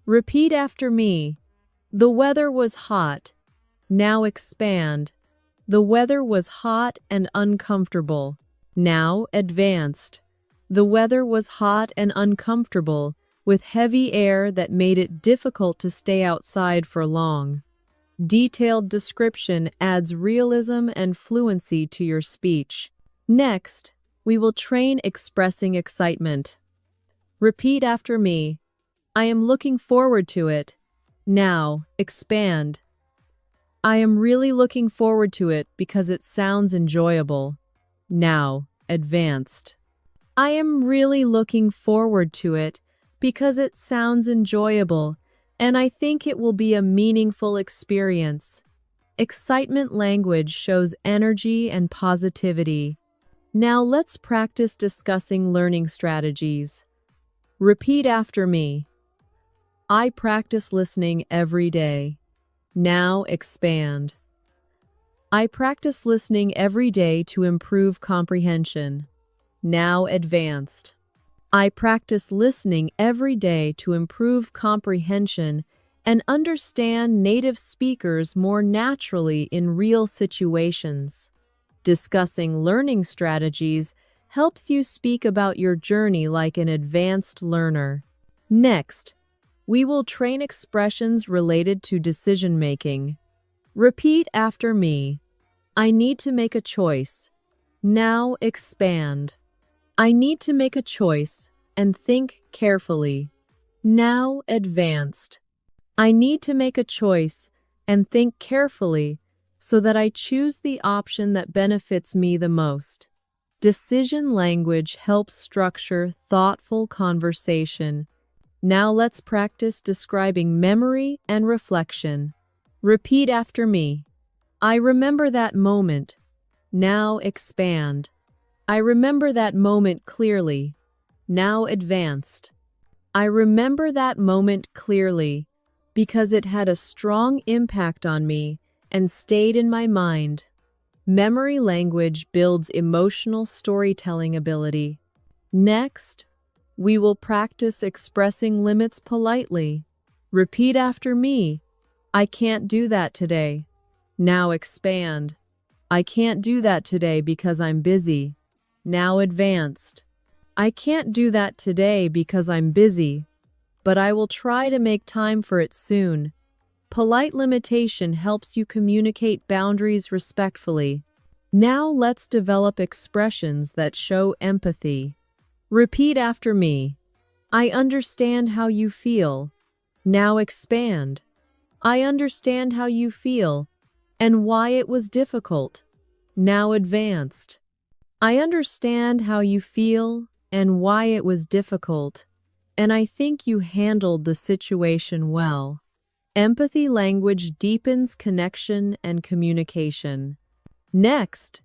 Repeat after me. The weather was hot. Now expand. The weather was hot and uncomfortable. Now advanced. The weather was hot and uncomfortable, with heavy air that made it difficult to stay outside for long. Detailed description adds realism and fluency to your speech. Next, we will train expressing excitement. Repeat after me. I am looking forward to it. Now, expand. I am really looking forward to it because it sounds enjoyable. Now, advanced. I am really looking forward to it because it sounds enjoyable, and I think it will be a meaningful experience. Excitement language shows energy and positivity. Now let's practice discussing learning strategies. Repeat after me. I practice listening every day. Now expand. I practice listening every day to improve comprehension. Now advanced. I practice listening every day to improve comprehension and understand native speakers more naturally in real situations. Discussing learning strategies helps you speak about your journey like an advanced learner. Next, we will train expressions related to decision-making. Repeat after me. I need to make a choice. Now expand. I need to make a choice and think carefully. Now advanced. I need to make a choice and think carefully so that I choose the option that benefits me the most. Decision language helps structure thoughtful conversation. Now let's practice describing memory and reflection. Repeat after me. I remember that moment. Now expand. I remember that moment clearly. Now advanced. I remember that moment clearly because it had a strong impact on me and stayed in my mind. Memory language builds emotional storytelling ability. Next, we will practice expressing limits politely. Repeat after me. I can't do that today. Now expand. I can't do that today because I'm busy. Now advanced. I can't do that today because I'm busy, but I will try to make time for it soon. Polite limitation helps you communicate boundaries respectfully. Now let's develop expressions that show empathy. Repeat after me. I understand how you feel. Now expand. I understand how you feel and why it was difficult. Now advanced. I understand how you feel and why it was difficult, and I think you handled the situation well. Empathy language deepens connection and communication. Next,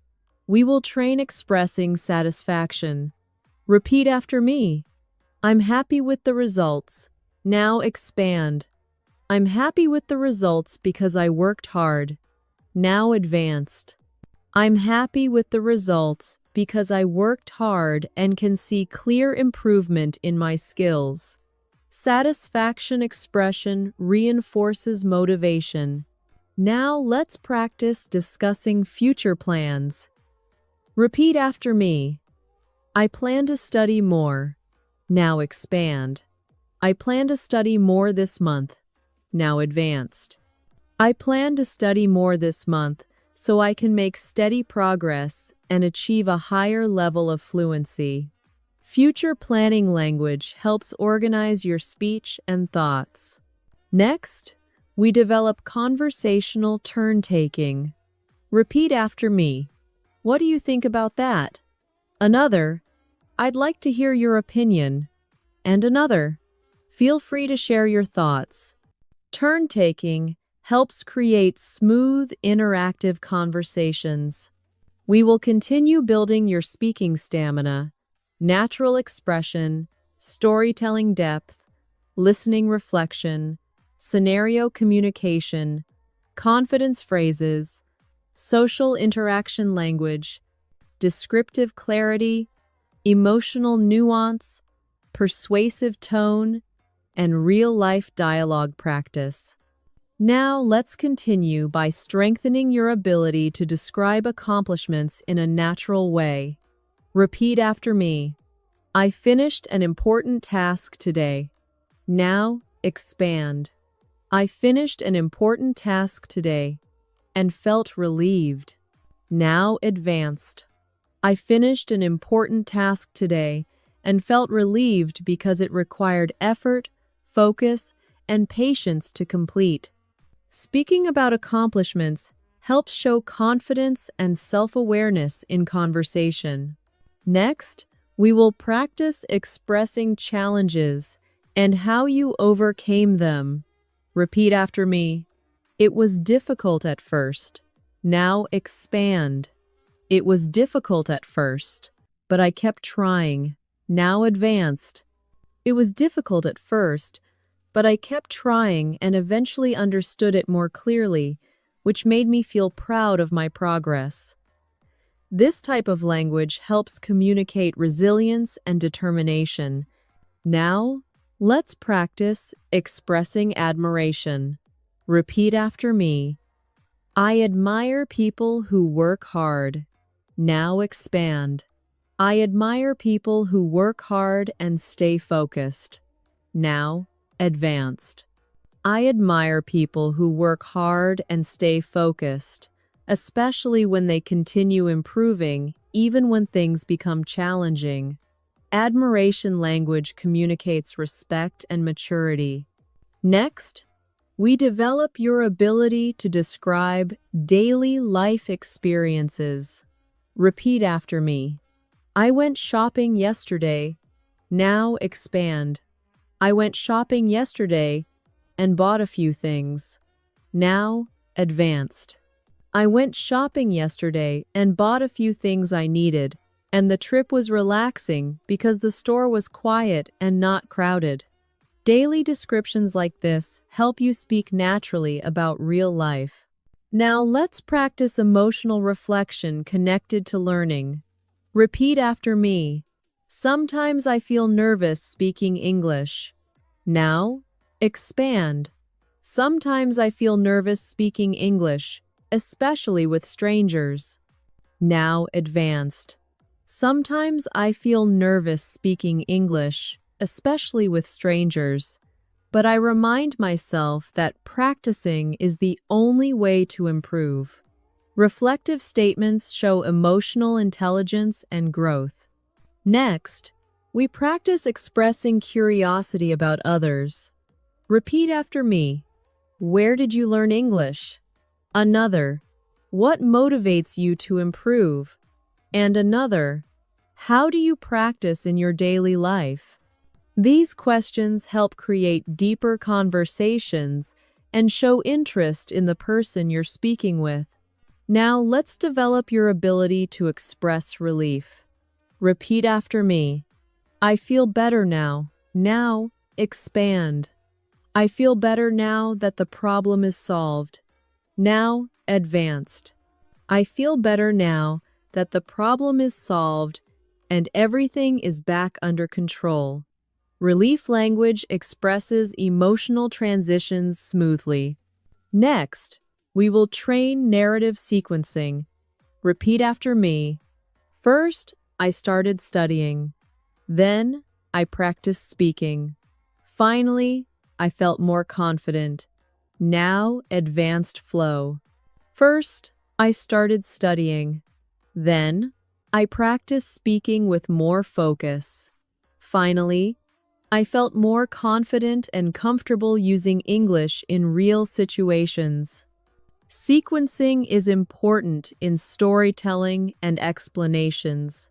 we will train expressing satisfaction. Repeat after me. I'm happy with the results. Now expand. I'm happy with the results because I worked hard. Now advanced. I'm happy with the results because I worked hard and can see clear improvement in my skills. Satisfaction expression reinforces motivation. Now let's practice discussing future plans. Repeat after me. I plan to study more. Now expand. I plan to study more this month. Now advanced. I plan to study more this month so I can make steady progress and achieve a higher level of fluency. Future planning language helps organize your speech and thoughts. Next, we develop conversational turn-taking. Repeat after me. What do you think about that? Another, I'd like to hear your opinion. And another, feel free to share your thoughts. Turn-taking helps create smooth, interactive conversations. We will continue building your speaking stamina, natural expression, storytelling depth, listening reflection, scenario communication, confidence phrases, social interaction language, descriptive clarity, emotional nuance, persuasive tone, and real-life dialogue practice. Now let's continue by strengthening your ability to describe accomplishments in a natural way. Repeat after me. I finished an important task today. Now expand. I finished an important task today and felt relieved. Now advanced. I finished an important task today and felt relieved because it required effort, focus, and patience to complete. Speaking about accomplishments helps show confidence and self-awareness in conversation. Next, we will practice expressing challenges and how you overcame them. Repeat after me. It was difficult at first. Now expand. It was difficult at first, but I kept trying. Now advanced. It was difficult at first, but I kept trying and eventually understood it more clearly, which made me feel proud of my progress. This type of language helps communicate resilience and determination. Now, let's practice expressing admiration. Repeat after me. I admire people who work hard. Now expand. I admire people who work hard and stay focused. Now advanced. I admire people who work hard and stay focused, especially when they continue improving, even when things become challenging. Admiration language communicates respect and maturity. Next, we develop your ability to describe daily life experiences. Repeat after me. I went shopping yesterday. Now expand. I went shopping yesterday and bought a few things. Now advanced. I went shopping yesterday and bought a few things I needed, and the trip was relaxing because the store was quiet and not crowded. Daily descriptions like this help you speak naturally about real life. Now let's practice emotional reflection connected to learning. Repeat after me. Sometimes I feel nervous speaking English. Now expand. Sometimes I feel nervous speaking English, especially with strangers. Now advanced. Sometimes I feel nervous speaking English, especially with strangers, but I remind myself that practicing is the only way to improve. Reflective statements show emotional intelligence and growth. Next, we practice expressing curiosity about others. Repeat after me. Where did you learn English? Another. What motivates you to improve? And another. How do you practice in your daily life? These questions help create deeper conversations and show interest in the person you're speaking with. Now let's develop your ability to express relief. Repeat after me. I feel better now. Now expand. I feel better now that the problem is solved. Now advanced. I feel better now that the problem is solved and everything is back under control. Relief language expresses emotional transitions smoothly. Next, we will train narrative sequencing. Repeat after me. First, I started studying. Then, I practiced speaking. Finally, I felt more confident. Now, advanced flow. First, I started studying. Then, I practiced speaking with more focus. Finally, I felt more confident and comfortable using English in real situations. Sequencing is important in storytelling and explanations.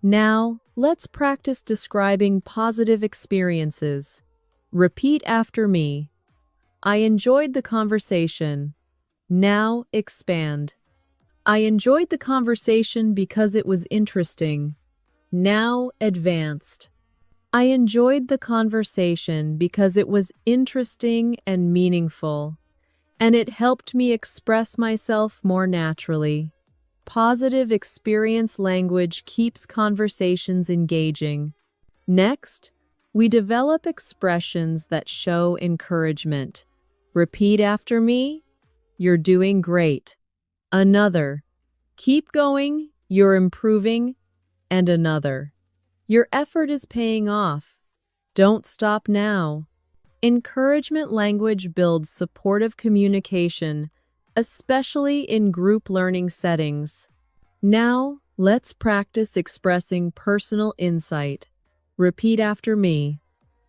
Now, let's practice describing positive experiences. Repeat after me. I enjoyed the conversation. Now expand. I enjoyed the conversation because it was interesting. Now advanced. I enjoyed the conversation because it was interesting and meaningful, and it helped me express myself more naturally. Positive experience language keeps conversations engaging. Next, we develop expressions that show encouragement. Repeat after me. You're doing great. Another. Keep going. You're improving. And another. Your effort is paying off. Don't stop now. Encouragement language builds supportive communication, especially in group learning settings. Now, let's practice expressing personal insight. Repeat after me.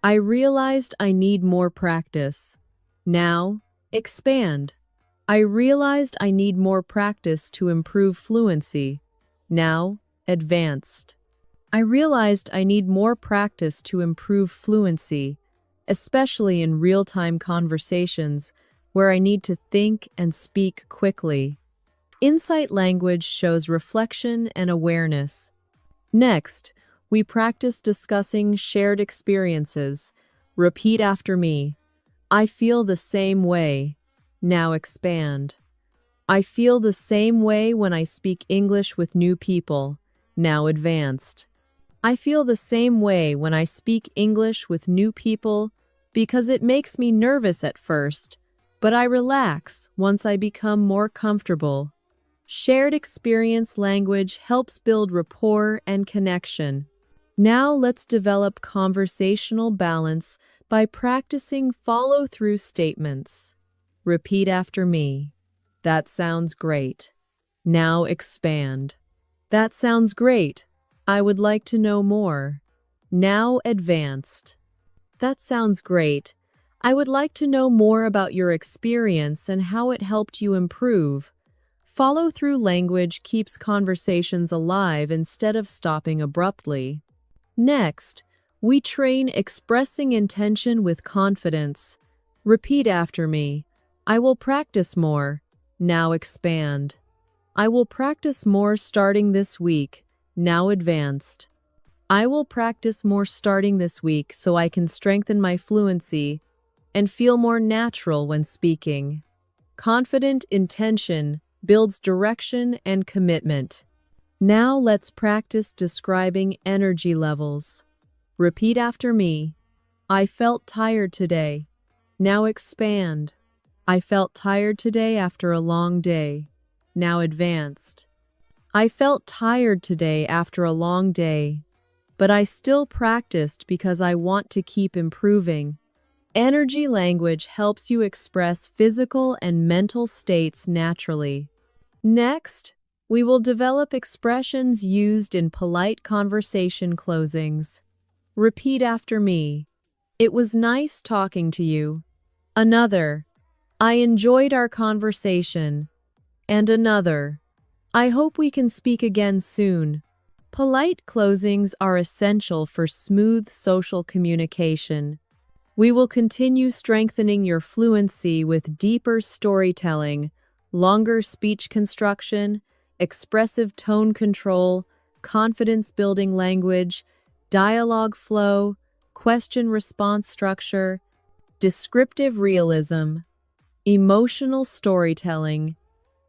I realized I need more practice. Now, expand. I realized I need more practice to improve fluency. Now, advanced. I realized I need more practice to improve fluency, especially in real-time conversations where I need to think and speak quickly. Insight language shows reflection and awareness. Next, we practice discussing shared experiences. Repeat after me. I feel the same way. Now expand. I feel the same way when I speak English with new people. Now advanced. I feel the same way when I speak English with new people because it makes me nervous at first, but I relax once I become more comfortable. Shared experience language helps build rapport and connection. Now let's develop conversational balance by practicing follow-through statements. Repeat after me. That sounds great. Now expand. That sounds great. I would like to know more. Now advanced. That sounds great. I would like to know more about your experience and how it helped you improve. Follow-through language keeps conversations alive instead of stopping abruptly. Next, we train expressing intention with confidence. Repeat after me. I will practice more. Now expand. I will practice more starting this week. Now advanced. I will practice more starting this week so I can strengthen my fluency and feel more natural when speaking. Confident intention builds direction and commitment. Now let's practice describing energy levels. Repeat after me. I felt tired today. Now expand. I felt tired today after a long day. Now advanced. I felt tired today after a long day, but I still practiced because I want to keep improving. Energy language helps you express physical and mental states naturally. Next, we will develop expressions used in polite conversation closings. Repeat after me. It was nice talking to you. Another. I enjoyed our conversation. And another. I hope we can speak again soon. Polite closings are essential for smooth social communication. We will continue strengthening your fluency with deeper storytelling, longer speech construction, expressive tone control, confidence-building language, dialogue flow, question-response structure, descriptive realism, emotional storytelling,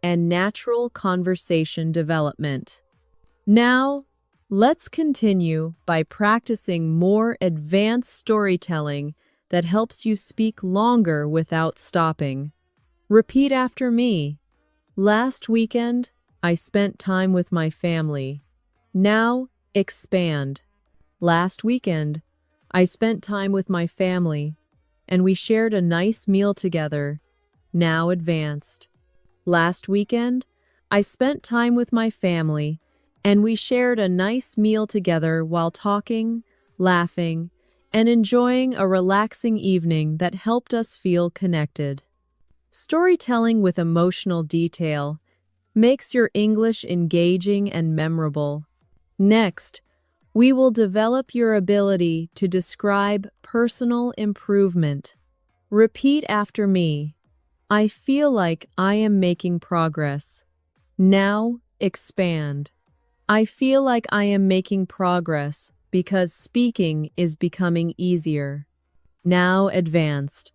and natural conversation development. Now, let's continue by practicing more advanced storytelling that helps you speak longer without stopping. Repeat after me. Last weekend, I spent time with my family. Now, expand. Last weekend, I spent time with my family, and we shared a nice meal together. Now advanced. Last weekend, I spent time with my family, and we shared a nice meal together while talking, laughing, and enjoying a relaxing evening that helped us feel connected. Storytelling with emotional detail makes your English engaging and memorable. Next, we will develop your ability to describe personal improvement. Repeat after me. I feel like I am making progress. Now expand. I feel like I am making progress. because speaking is becoming easier. Now advanced.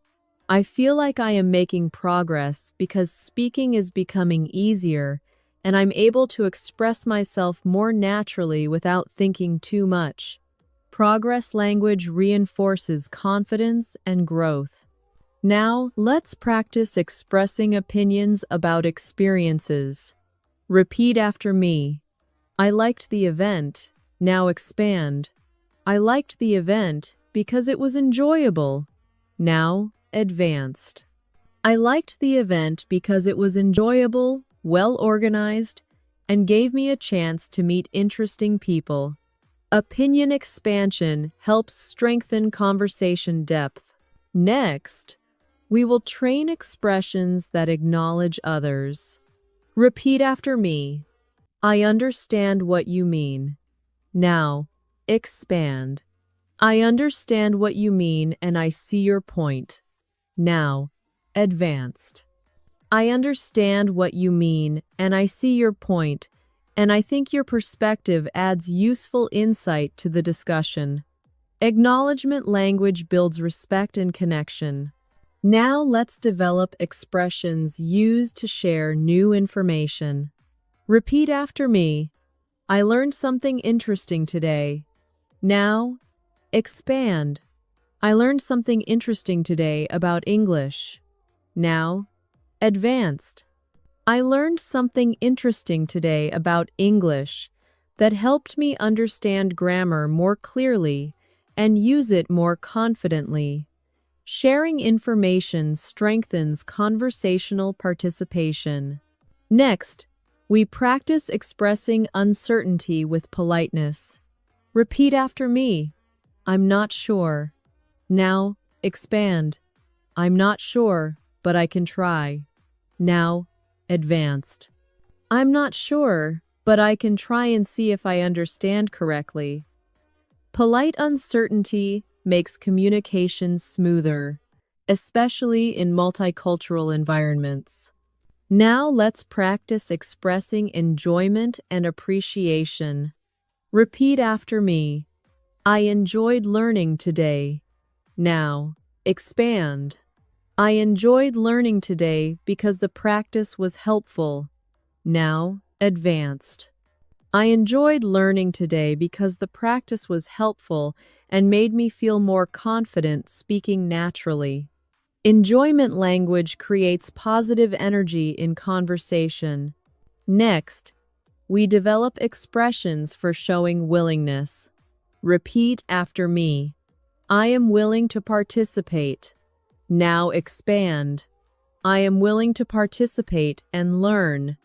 I feel like I am making progress because speaking is becoming easier and I'm able to express myself more naturally without thinking too much. Progress language reinforces confidence and growth. Now, let's practice expressing opinions about experiences. Repeat after me. I liked the event. Now expand. I liked the event because it was enjoyable. Now, advanced. I liked the event because it was enjoyable, well-organized, and gave me a chance to meet interesting people. Opinion expansion helps strengthen conversation depth. Next, we will train expressions that acknowledge others. Repeat after me. I understand what you mean. Now, expand. I understand what you mean and I see your point. Now, advanced. I understand what you mean and I see your point, and I think your perspective adds useful insight to the discussion. Acknowledgement language builds respect and connection. Now let's develop expressions used to share new information. Repeat after me. I learned something interesting today. Now, expand. I learned something interesting today about English. Now, advanced. I learned something interesting today about English that helped me understand grammar more clearly and use it more confidently. Sharing information strengthens conversational participation. Next, we practice expressing uncertainty with politeness. Repeat after me. I'm not sure. Now, expand. I'm not sure, but I can try. Now, advanced. I'm not sure, but I can try and see if I understand correctly. Polite uncertainty makes communication smoother, especially in multicultural environments. Now let's practice expressing enjoyment and appreciation. Repeat after me. I enjoyed learning today. Now, expand. I enjoyed learning today because the practice was helpful. Now, advanced. I enjoyed learning today because the practice was helpful and made me feel more confident speaking naturally. Enjoyment language creates positive energy in conversation. Next, we develop expressions for showing willingness. Repeat after me. I am willing to participate. Now expand. I am willing to participate and learn.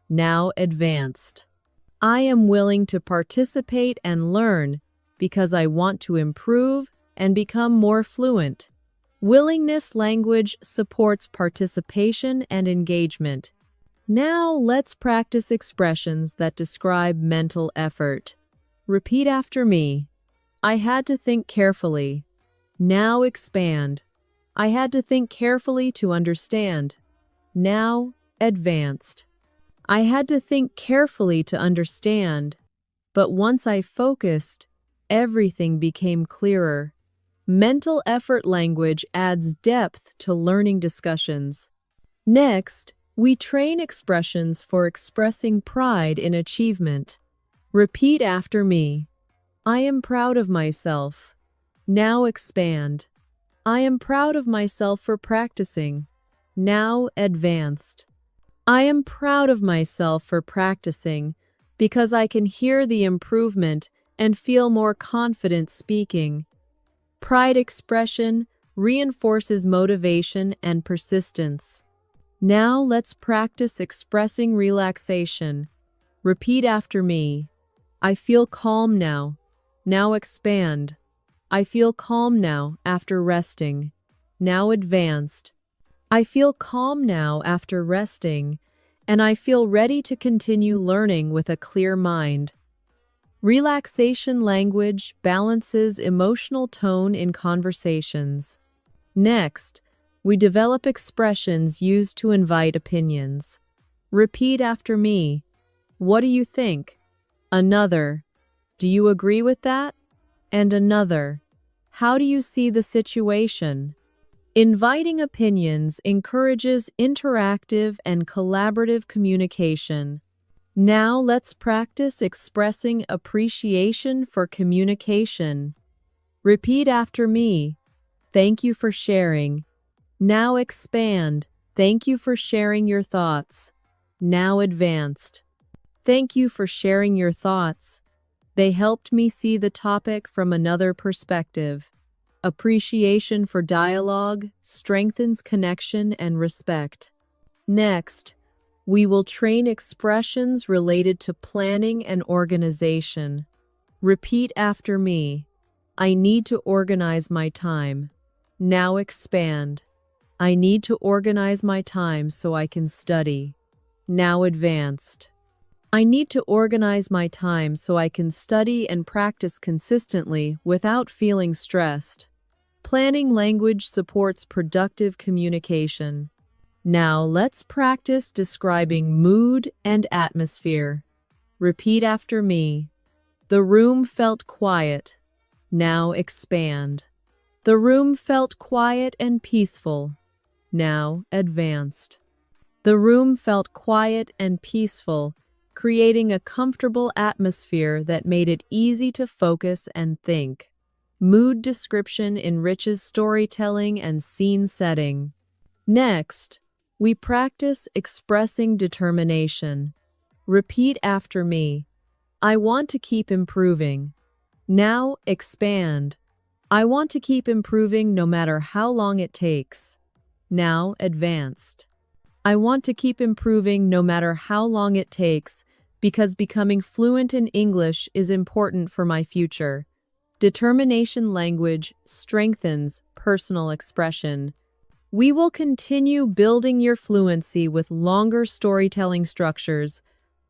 Now advanced. I am willing to participate and learn because I want to improve and become more fluent. Willingness language supports participation and engagement. Now let's practice expressions that describe mental effort. Repeat after me. I had to think carefully. Now expand. I had to think carefully to understand. Now advanced. I had to think carefully to understand, but once I focused, everything became clearer. Mental effort language adds depth to learning discussions. Next, we train expressions for expressing pride in achievement. Repeat after me. I am proud of myself. Now expand. I am proud of myself for practicing. Now advanced. I am proud of myself for practicing because I can hear the improvement and feel more confident speaking. Pride expression reinforces motivation and persistence. Now let's practice expressing relaxation. Repeat after me. I feel calm now. Now expand. I feel calm now after resting. Now advanced. I feel calm now after resting, and I feel ready to continue learning with a clear mind. Relaxation language balances emotional tone in conversations. Next, we develop expressions used to invite opinions. Repeat after me. What do you think? Another. Do you agree with that? and another. How do you see the situation? Inviting opinions encourages interactive and collaborative communication. Now let's practice expressing appreciation for communication. Repeat after me. Thank you for sharing. Now expand. Thank you for sharing your thoughts. Now advanced. Thank you for sharing your thoughts. They helped me see the topic from another perspective. Appreciation for dialogue strengthens connection and respect. Next, we will train expressions related to planning and organization. Repeat after me. I need to organize my time. Now expand. I need to organize my time so I can study. Now advanced. I need to organize my time so I can study and practice consistently without feeling stressed. Planning language supports productive communication. Now let's practice describing mood and atmosphere. Repeat after me. The room felt quiet. Now expand. The room felt quiet and peaceful. Now advanced. The room felt quiet and peaceful, creating a comfortable atmosphere that made it easy to focus and think. Mood description enriches storytelling and scene setting. Next, we practice expressing determination. Repeat after me. I want to keep improving. Now expand. I want to keep improving no matter how long it takes. Now advanced. I want to keep improving no matter how long it takes because becoming fluent in English is important for my future. Determination language strengthens personal expression. We will continue building your fluency with longer storytelling structures,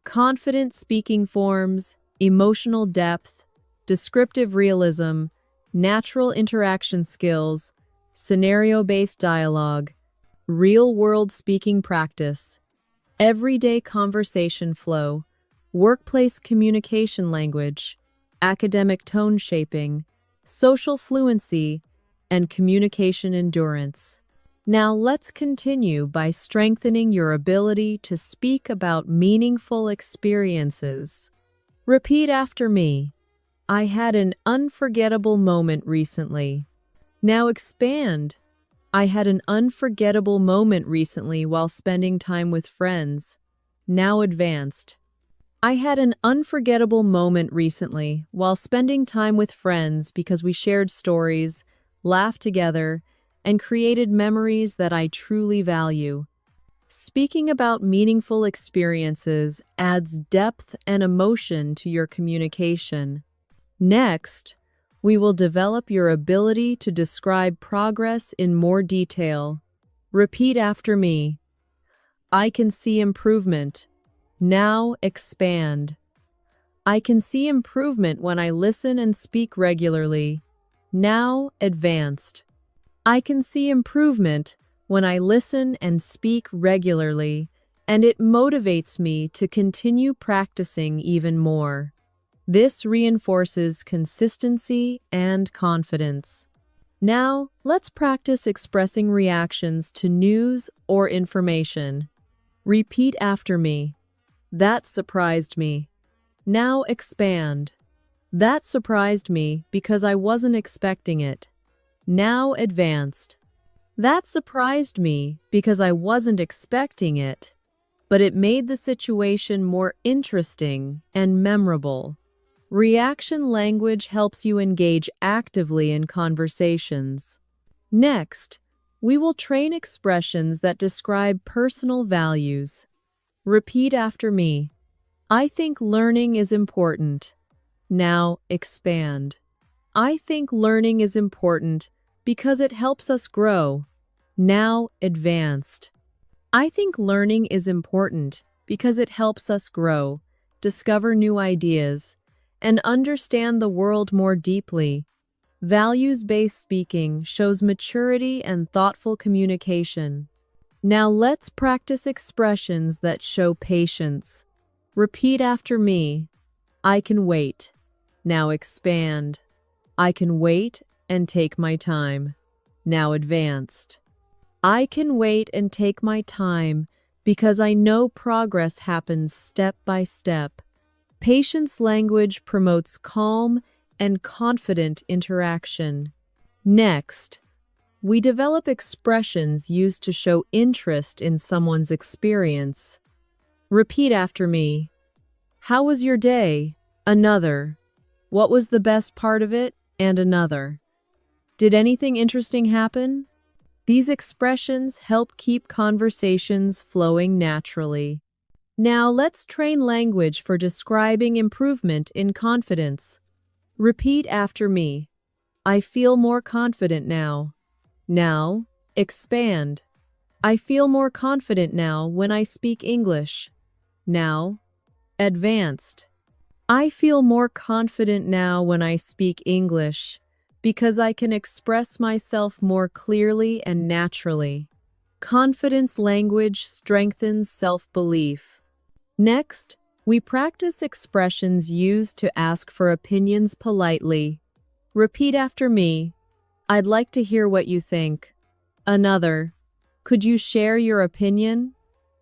confident speaking forms, emotional depth, descriptive realism, natural interaction skills, scenario-based dialogue, real-world speaking practice, everyday conversation flow, workplace communication language, academic tone shaping, social fluency, and communication endurance. Now let's continue by strengthening your ability to speak about meaningful experiences. Repeat after me. I had an unforgettable moment recently. Now expand. I had an unforgettable moment recently while spending time with friends. Now advanced. I had an unforgettable moment recently while spending time with friends because we shared stories, laughed together, and created memories that I truly value. Speaking about meaningful experiences adds depth and emotion to your communication. Next, we will develop your ability to describe progress in more detail. Repeat after me. I can see improvement. Now expand. I can see improvement when I listen and speak regularly. Now advanced. I can see improvement when I listen and speak regularly, and it motivates me to continue practicing even more. This reinforces consistency and confidence. Now, let's practice expressing reactions to news or information. Repeat after me. That surprised me. Now expand. That surprised me because I wasn't expecting it. Now advanced. That surprised me because I wasn't expecting it, but it made the situation more interesting and memorable. Reaction language helps you engage actively in conversations. Next, we will train expressions that describe personal values. Repeat after me. I think learning is important. Now expand. I think learning is important because it helps us grow. Now advanced. I think learning is important because it helps us grow, discover new ideas, and understand the world more deeply. Values-based speaking shows maturity and thoughtful communication. Now let's practice expressions that show patience. Repeat after me. I can wait. Now expand. I can wait and take my time. Now advanced. I can wait and take my time because I know progress happens step by step. Patience language promotes calm and confident interaction. Next, we develop expressions used to show interest in someone's experience. Repeat after me. How was your day? Another. What was the best part of it? And another. Did anything interesting happen? These expressions help keep conversations flowing naturally. Now let's train language for describing improvement in confidence. Repeat after me. I feel more confident now. Now, expand. I feel more confident now when I speak English. Now, advanced. I feel more confident now when I speak English because I can express myself more clearly and naturally. Confidence language strengthens self-belief. Next, we practice expressions used to ask for opinions politely. Repeat after me. I'd like to hear what you think. Another. Could you share your opinion?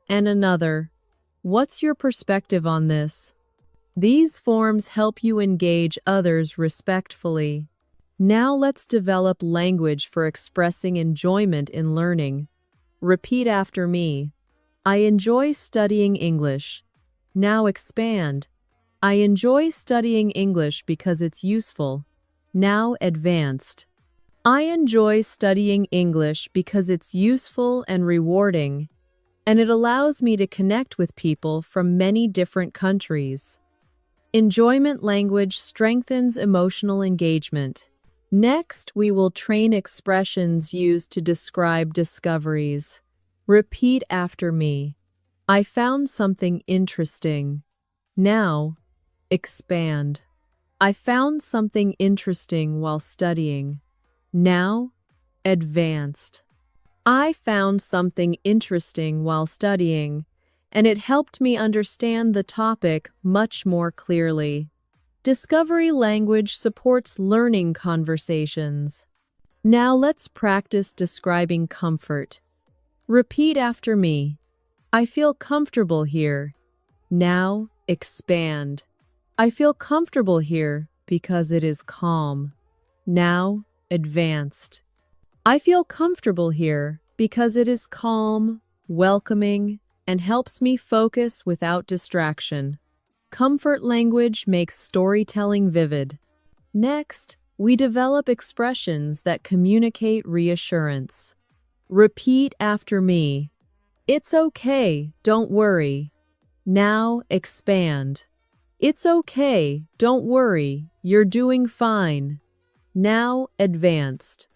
And another. What's your perspective on this? These forms help you engage others respectfully. Now let's develop language for expressing enjoyment in learning. Repeat after me. I enjoy studying English. Now expand. I enjoy studying English because it's useful. Now advanced. I enjoy studying English because it's useful and rewarding, and it allows me to connect with people from many different countries. Enjoyment language strengthens emotional engagement. Next, we will train expressions used to describe discoveries. Repeat after me. I found something interesting. Now, expand. I found something interesting while studying. Now, advanced. I found something interesting while studying, and it helped me understand the topic much more clearly. Discovery language supports learning conversations. Now let's practice describing comfort. Repeat after me. I feel comfortable here. Now expand. I feel comfortable here because it is calm. Now advanced. I feel comfortable here because it is calm, welcoming, and helps me focus without distraction. Comfort language makes storytelling vivid. Next, we develop expressions that communicate reassurance. Repeat after me. It's okay, don't worry. Now expand. It's okay, don't worry, you're doing fine. Now advanced.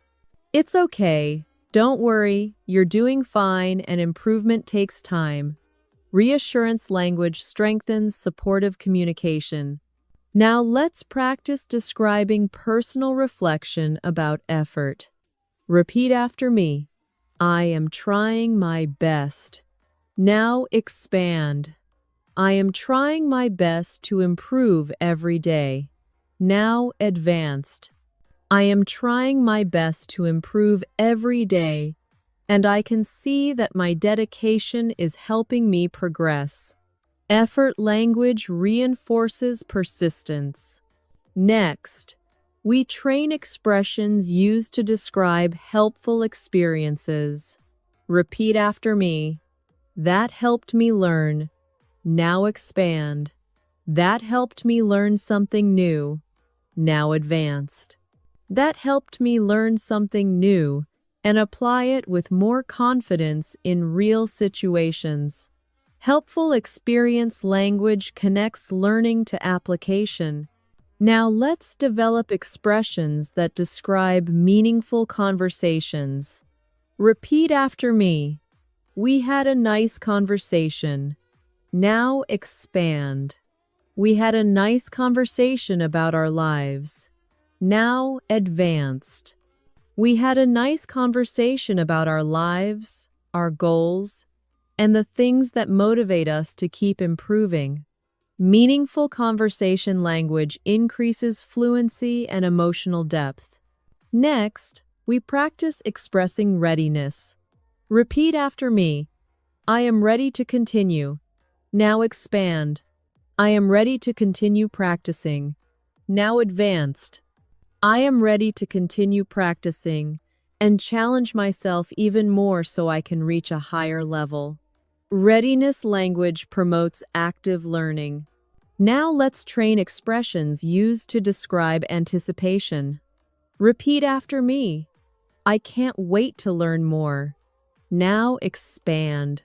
It's okay, don't worry, you're doing fine, and improvement takes time. Reassurance language strengthens supportive communication. Now let's practice describing personal reflection about effort. Repeat after me. I am trying my best. Now expand. I am trying my best to improve every day. Now advanced. I am trying my best to improve every day, and I can see that my dedication is helping me progress. Effort language reinforces persistence. Next, we train expressions used to describe helpful experiences. Repeat after me. That helped me learn. Now expand. That helped me learn something new. Now advanced. That helped me learn something new and apply it with more confidence in real situations. Helpful experience language connects learning to application. Now let's develop expressions that describe meaningful conversations. Repeat after me. We had a nice conversation. Now expand. We had a nice conversation about our lives. Now advanced. We had a nice conversation about our lives, our goals, and the things that motivate us to keep improving. Meaningful conversation language increases fluency and emotional depth. Next, we practice expressing readiness. Repeat after me. I am ready to continue. Now expand. I am ready to continue practicing. Now advanced. I am ready to continue practicing and challenge myself even more so I can reach a higher level. Readiness language promotes active learning. Now let's train expressions used to describe anticipation. Repeat after me. I can't wait to learn more. Now expand.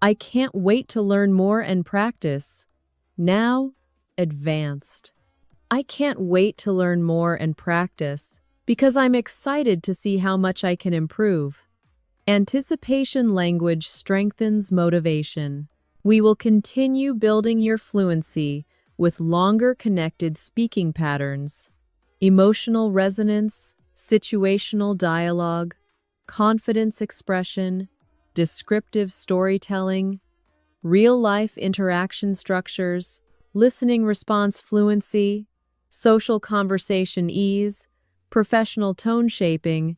I can't wait to learn more and practice. Now advanced. I can't wait to learn more and practice because I'm excited to see how much I can improve. Anticipation language strengthens motivation. We will continue building your fluency with longer connected speaking patterns, emotional resonance, situational dialogue, confidence expression, descriptive storytelling, real-life interaction structures, listening response fluency, social conversation ease, professional tone shaping,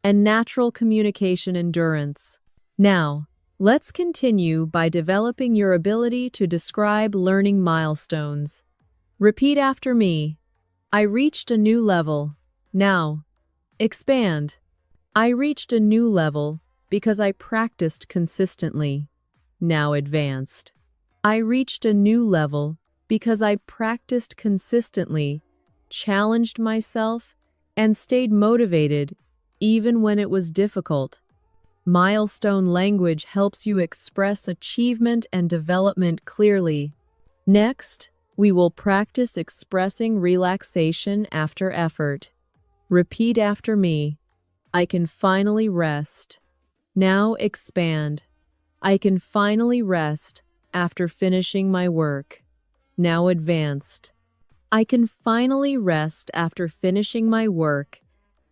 and natural communication endurance. Now, let's continue by developing your ability to describe learning milestones. Repeat after me. I reached a new level. Now, expand. I reached a new level because I practiced consistently. Now advanced. I reached a new level because I practiced consistently, challenged myself, and stayed motivated even when it was difficult. Milestone language helps you express achievement and development clearly. Next, we will practice expressing relaxation after effort. Repeat after me. I can finally rest. Now expand. I can finally rest after finishing my work. Now advanced. I can finally rest after finishing my work,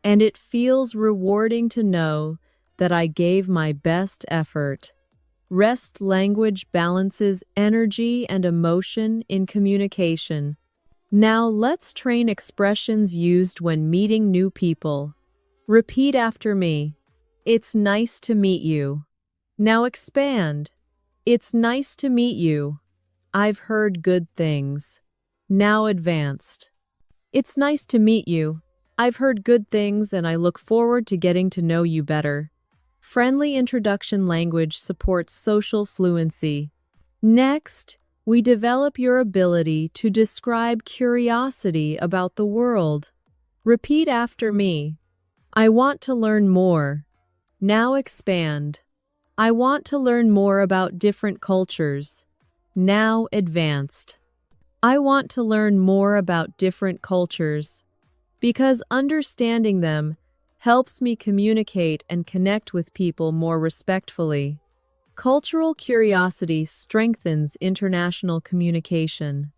and it feels rewarding to know that I gave my best effort. Rest language balances energy and emotion in communication. Now let's train expressions used when meeting new people. Repeat after me. It's nice to meet you. Now expand. It's nice to meet you. I've heard good things. Now advanced. It's nice to meet you. I've heard good things and I look forward to getting to know you better. Friendly introduction language supports social fluency. Next, we develop your ability to describe curiosity about the world. Repeat after me. I want to learn more. Now expand. I want to learn more about different cultures. Now advanced. I want to learn more about different cultures because understanding them helps me communicate and connect with people more respectfully. Cultural curiosity strengthens international communication.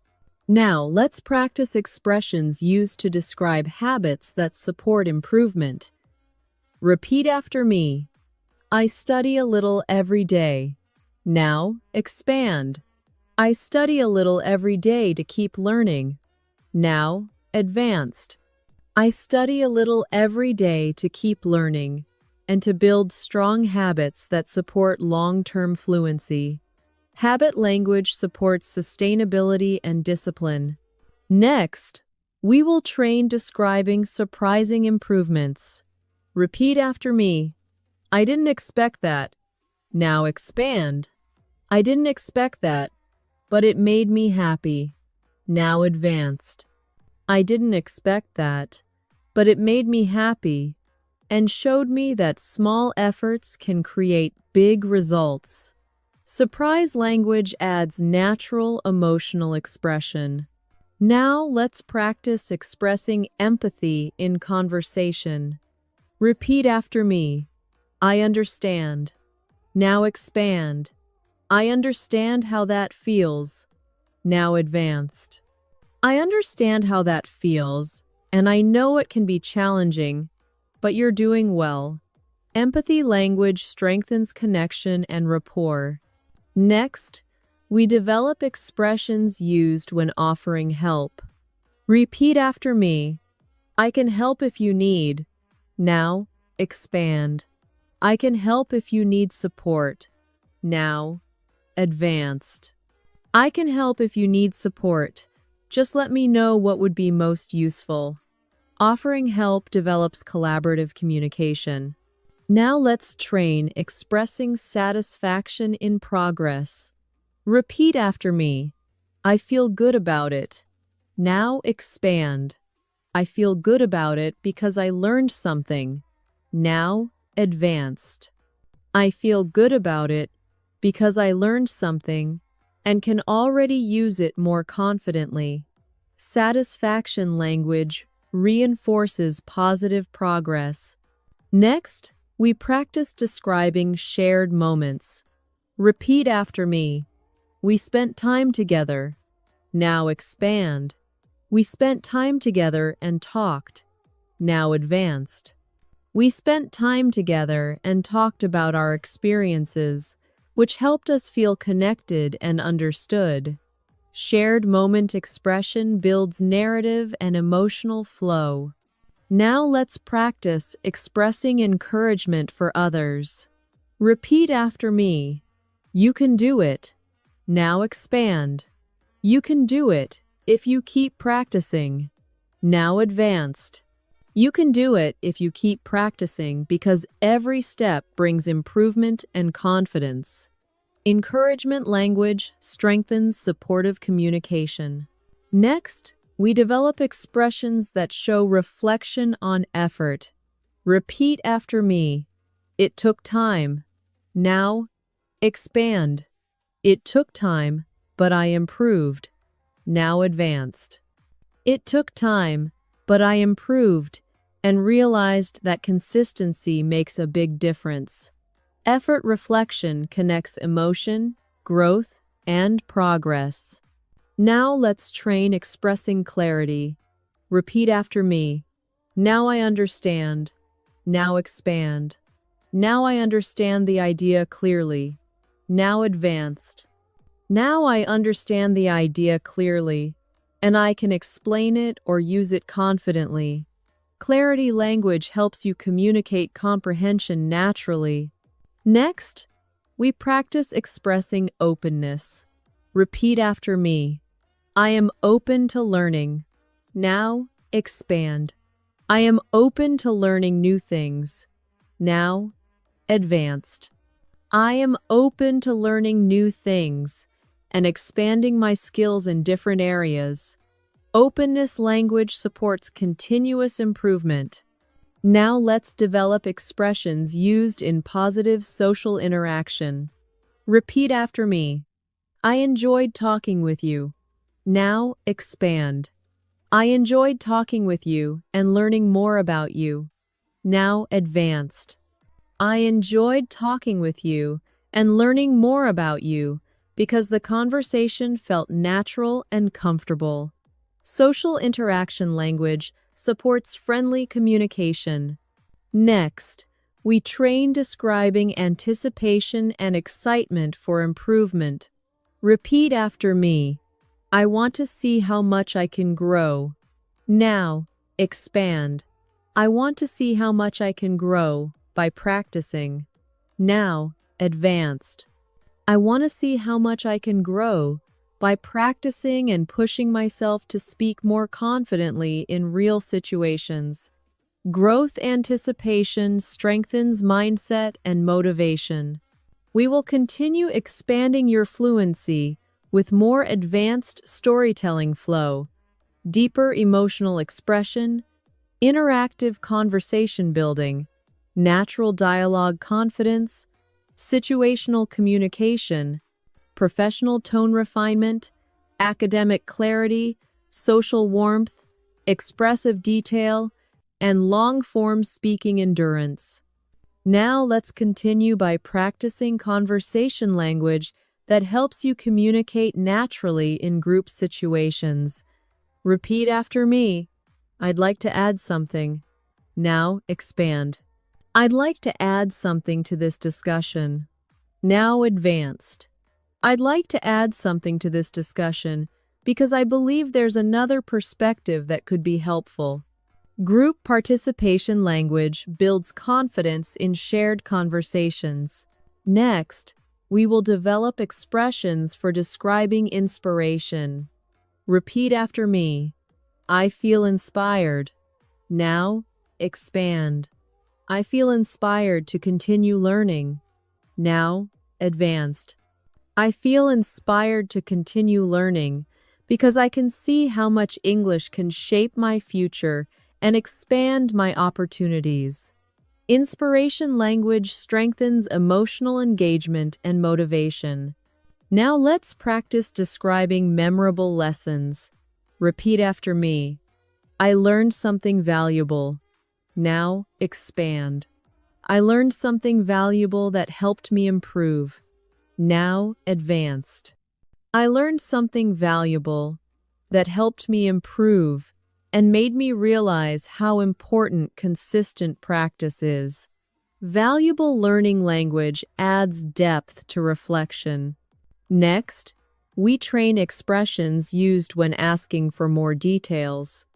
Now, let's practice expressions used to describe habits that support improvement. Repeat after me. I study a little every day. Now, expand. I study a little every day to keep learning. Now, advanced. I study a little every day to keep learning and to build strong habits that support long-term fluency. Habit language supports sustainability and discipline. Next, we will train describing surprising improvements. Repeat after me. I didn't expect that. Now expand. I didn't expect that, but it made me happy. Now advanced. I didn't expect that, but it made me happy and showed me that small efforts can create big results. Surprise language adds natural emotional expression. Now let's practice expressing empathy in conversation. Repeat after me. I understand. Now expand. I understand how that feels. Now advanced. I understand how that feels, and I know it can be challenging, but you're doing well. Empathy language strengthens connection and rapport. Next, we develop expressions used when offering help. Repeat after me. I can help if you need. Now, expand. I can help if you need support. Now, advanced. I can help if you need support. Just let me know what would be most useful. Offering help develops collaborative communication. Now let's train expressing satisfaction in progress. Repeat after me. I feel good about it. Now expand. I feel good about it because I learned something. Now advanced. I feel good about it because I learned something and can already use it more confidently. Satisfaction language reinforces positive progress. Next, we practice describing shared moments. Repeat after me. We spent time together. Now expand. We spent time together and talked. Now advanced. We spent time together and talked about our experiences, which helped us feel connected and understood. Shared moment expression builds narrative and emotional flow. Now let's practice expressing encouragement for others. Repeat after me. You can do it. Now expand. You can do it if you keep practicing. Now advanced. You can do it if you keep practicing because every step brings improvement and confidence. Encouragement language strengthens supportive communication. Next, we develop expressions that show reflection on effort. Repeat after me. It took time. Now, expand. It took time, but I improved. Now advanced. It took time, but I improved and realized that consistency makes a big difference. Effort reflection connects emotion, growth, and progress. Now let's train expressing clarity. Repeat after me. Now I understand. Now expand. Now I understand the idea clearly. Now advanced. Now I understand the idea clearly, and I can explain it or use it confidently. Clarity language helps you communicate comprehension naturally. Next, we practice expressing openness. Repeat after me. I am open to learning. Now, expand. I am open to learning new things. Now, advanced. I am open to learning new things and expanding my skills in different areas. Openness language supports continuous improvement. Now let's develop expressions used in positive social interaction. Repeat after me. I enjoyed talking with you. Now expand. I enjoyed talking with you and learning more about you. Now advanced. I enjoyed talking with you and learning more about you because the conversation felt natural and comfortable. Social interaction language supports friendly communication. Next, we train describing anticipation and excitement for improvement. Repeat after me. I want to see how much I can grow. Now, expand. I want to see how much I can grow by practicing. Now, advanced. I want to see how much I can grow by practicing and pushing myself to speak more confidently in real situations. Growth anticipation strengthens mindset and motivation. We will continue expanding your fluency with more advanced storytelling flow, deeper emotional expression, interactive conversation building, natural dialogue confidence, situational communication, professional tone refinement, academic clarity, social warmth, expressive detail, and long-form speaking endurance. Now let's continue by practicing conversation language that helps you communicate naturally in group situations. Repeat after me. I'd like to add something. Now expand. I'd like to add something to this discussion. Now advanced. I'd like to add something to this discussion because I believe there's another perspective that could be helpful. Group participation language builds confidence in shared conversations. Next, we will develop expressions for describing inspiration. Repeat after me. I feel inspired. Now, expand. I feel inspired to continue learning. Now, advanced. I feel inspired to continue learning because I can see how much English can shape my future and expand my opportunities. Inspiration language strengthens emotional engagement and motivation. Now let's practice describing memorable lessons. Repeat after me. I learned something valuable. Now expand. I learned something valuable that helped me improve. Now advanced. I learned something valuable that helped me improve and made me realize how important consistent practice is. Valuable learning language adds depth to reflection. Next, we train expressions used when asking for more details.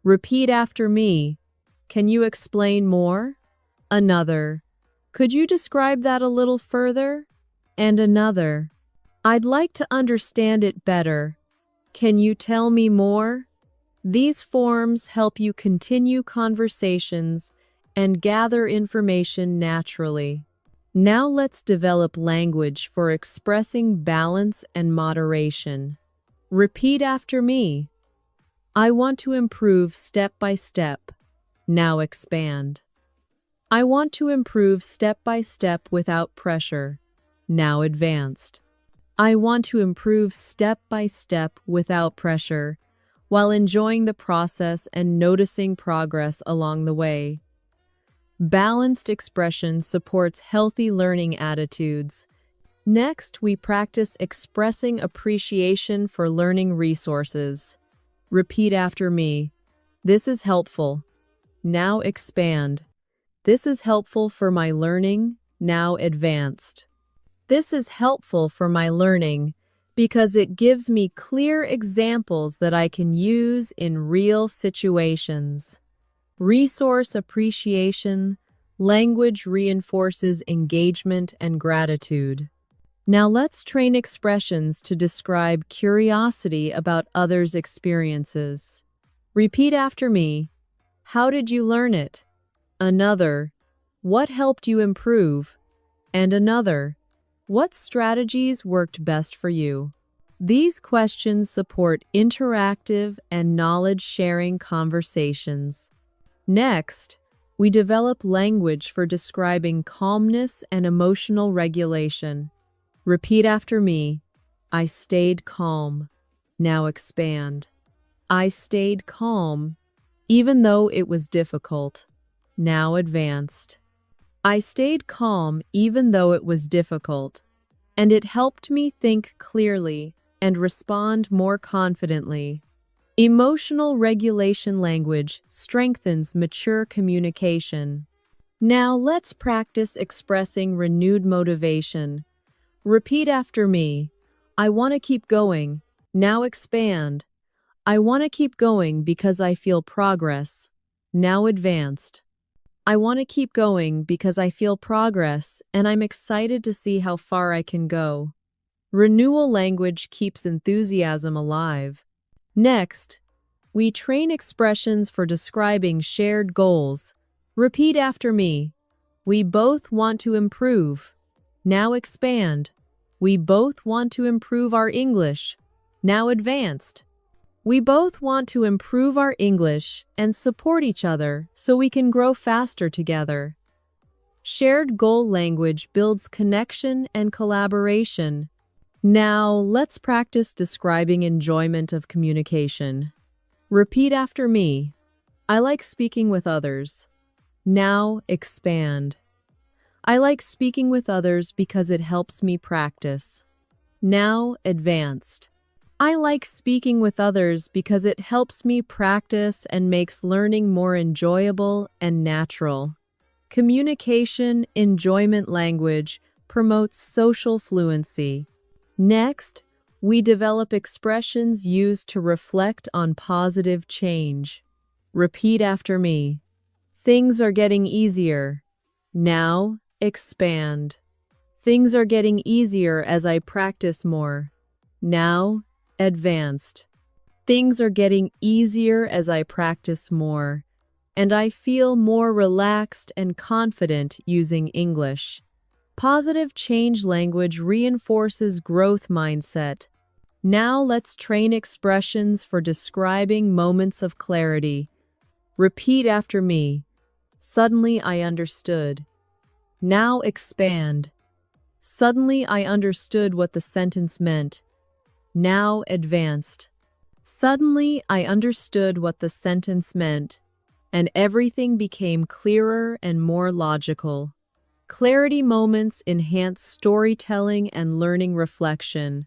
Repeat after me. Can you explain more? Another. Could you describe that a little further? And another. I'd like to understand it better. Can you tell me more? These forms help you continue conversations and gather information naturally. Now let's develop language for expressing balance and moderation. Repeat after me. I want to improve step by step. Now expand. I want to improve step by step without pressure. Now advanced. I want to improve step by step without pressure, while enjoying the process and noticing progress along the way. Balanced expression supports healthy learning attitudes. Next, we practice expressing appreciation for learning resources. Repeat after me. This is helpful. Now expand. This is helpful for my learning. Now advanced. This is helpful for my learning because it gives me clear examples that I can use in real situations. Resource appreciation, language reinforces engagement and gratitude. Now let's train expressions to describe curiosity about others' experiences. Repeat after me. How did you learn it? Another. What helped you improve? And another. What strategies worked best for you? These questions support interactive and knowledge-sharing conversations. Next, we develop language for describing calmness and emotional regulation. Repeat after me. I stayed calm. Now expand. I stayed calm, even though it was difficult. Now advanced. I stayed calm even though it was difficult, and it helped me think clearly and respond more confidently. Emotional regulation language strengthens mature communication. Now let's practice expressing renewed motivation. Repeat after me. I want to keep going. Now expand. I want to keep going because I feel progress. Now advanced. I want to keep going because I feel progress and I'm excited to see how far I can go. Renewal language keeps enthusiasm alive. Next, we train expressions for describing shared goals. Repeat after me. We both want to improve. Now expand. We both want to improve our English. Now advanced. We both want to improve our English and support each other so we can grow faster together. Shared goal language builds connection and collaboration. Now, let's practice describing enjoyment of communication. Repeat after me. I like speaking with others. Now expand. I like speaking with others because it helps me practice. Now advanced. I like speaking with others because it helps me practice and makes learning more enjoyable and natural. Communication enjoyment language promotes social fluency. Next, we develop expressions used to reflect on positive change. Repeat after me. Things are getting easier. Now, expand. Things are getting easier as I practice more. Now, advanced. Things are getting easier as I practice more, and I feel more relaxed and confident using English. Positive change language reinforces growth mindset. Now let's train expressions for describing moments of clarity. Repeat after me. Suddenly I understood. Now expand. Suddenly I understood what the sentence meant. Now advanced. Suddenly I understood what the sentence meant, and everything became clearer and more logical. Clarity moments enhance storytelling and learning reflection.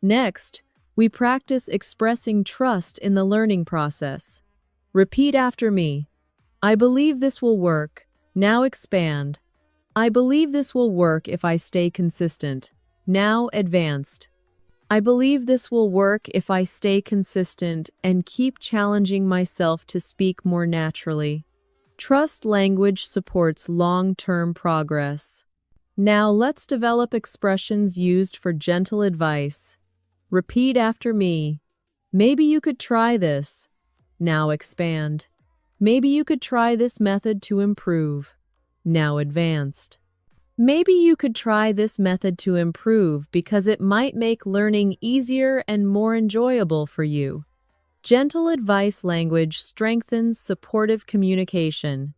Next, we practice expressing trust in the learning process. Repeat after me. I believe this will work. Now expand. I believe this will work if I stay consistent. Now advanced. I believe this will work if I stay consistent and keep challenging myself to speak more naturally. Trust language supports long-term progress. Now let's develop expressions used for gentle advice. Repeat after me. Maybe you could try this. Now expand. Maybe you could try this method to improve. Now advanced. Maybe you could try this method to improve because it might make learning easier and more enjoyable for you. Gentle advice language strengthens supportive communication.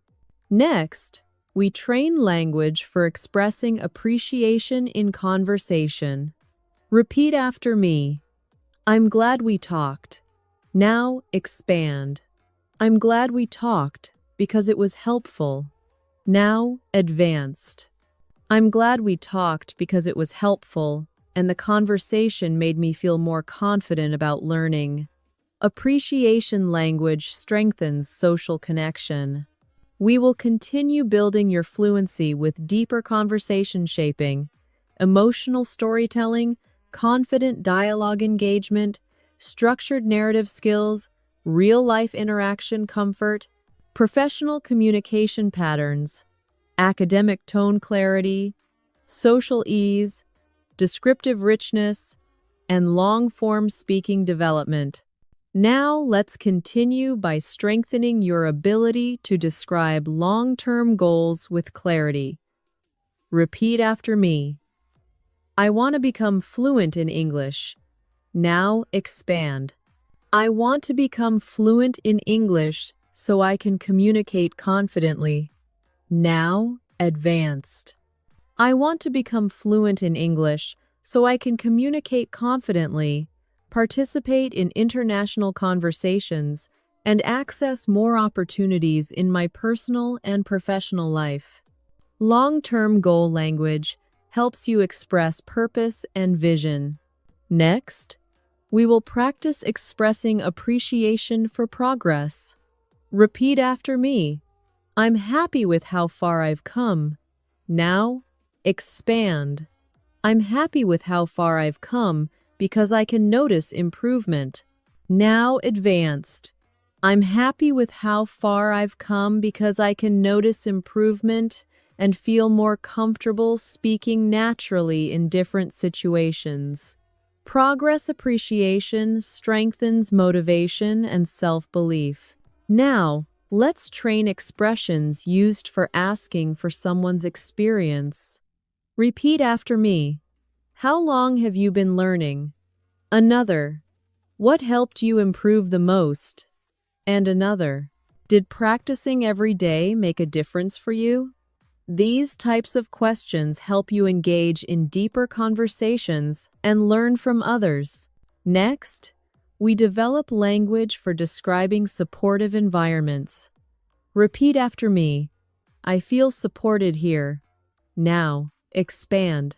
Next, we train language for expressing appreciation in conversation. Repeat after me. I'm glad we talked. Now expand. I'm glad we talked because it was helpful. Now advanced. I'm glad we talked because it was helpful, and the conversation made me feel more confident about learning. Appreciation language strengthens social connection. We will continue building your fluency with deeper conversation shaping, emotional storytelling, confident dialogue engagement, structured narrative skills, real-life interaction comfort, professional communication patterns, academic tone clarity, social ease, descriptive richness, and long-form speaking development. Now let's continue by strengthening your ability to describe long-term goals with clarity. Repeat after me. I want to become fluent in English. Now expand. I want to become fluent in English so I can communicate confidently. Now advanced. I want to become fluent in English so I can communicate confidently, participate in international conversations, and access more opportunities in my personal and professional life. Long-term goal language helps you express purpose and vision. Next, we will practice expressing appreciation for progress. Repeat after me. I'm happy with how far I've come. Now, expand. I'm happy with how far I've come because I can notice improvement. Now advanced. I'm happy with how far I've come because I can notice improvement and feel more comfortable speaking naturally in different situations. Progress appreciation strengthens motivation and self-belief. Now, let's train expressions used for asking for someone's experience. Repeat after me. How long have you been learning? Another. What helped you improve the most? And another. Did practicing every day make a difference for you? These types of questions help you engage in deeper conversations and learn from others. Next, we develop language for describing supportive environments. Repeat after me. I feel supported here. Now, expand.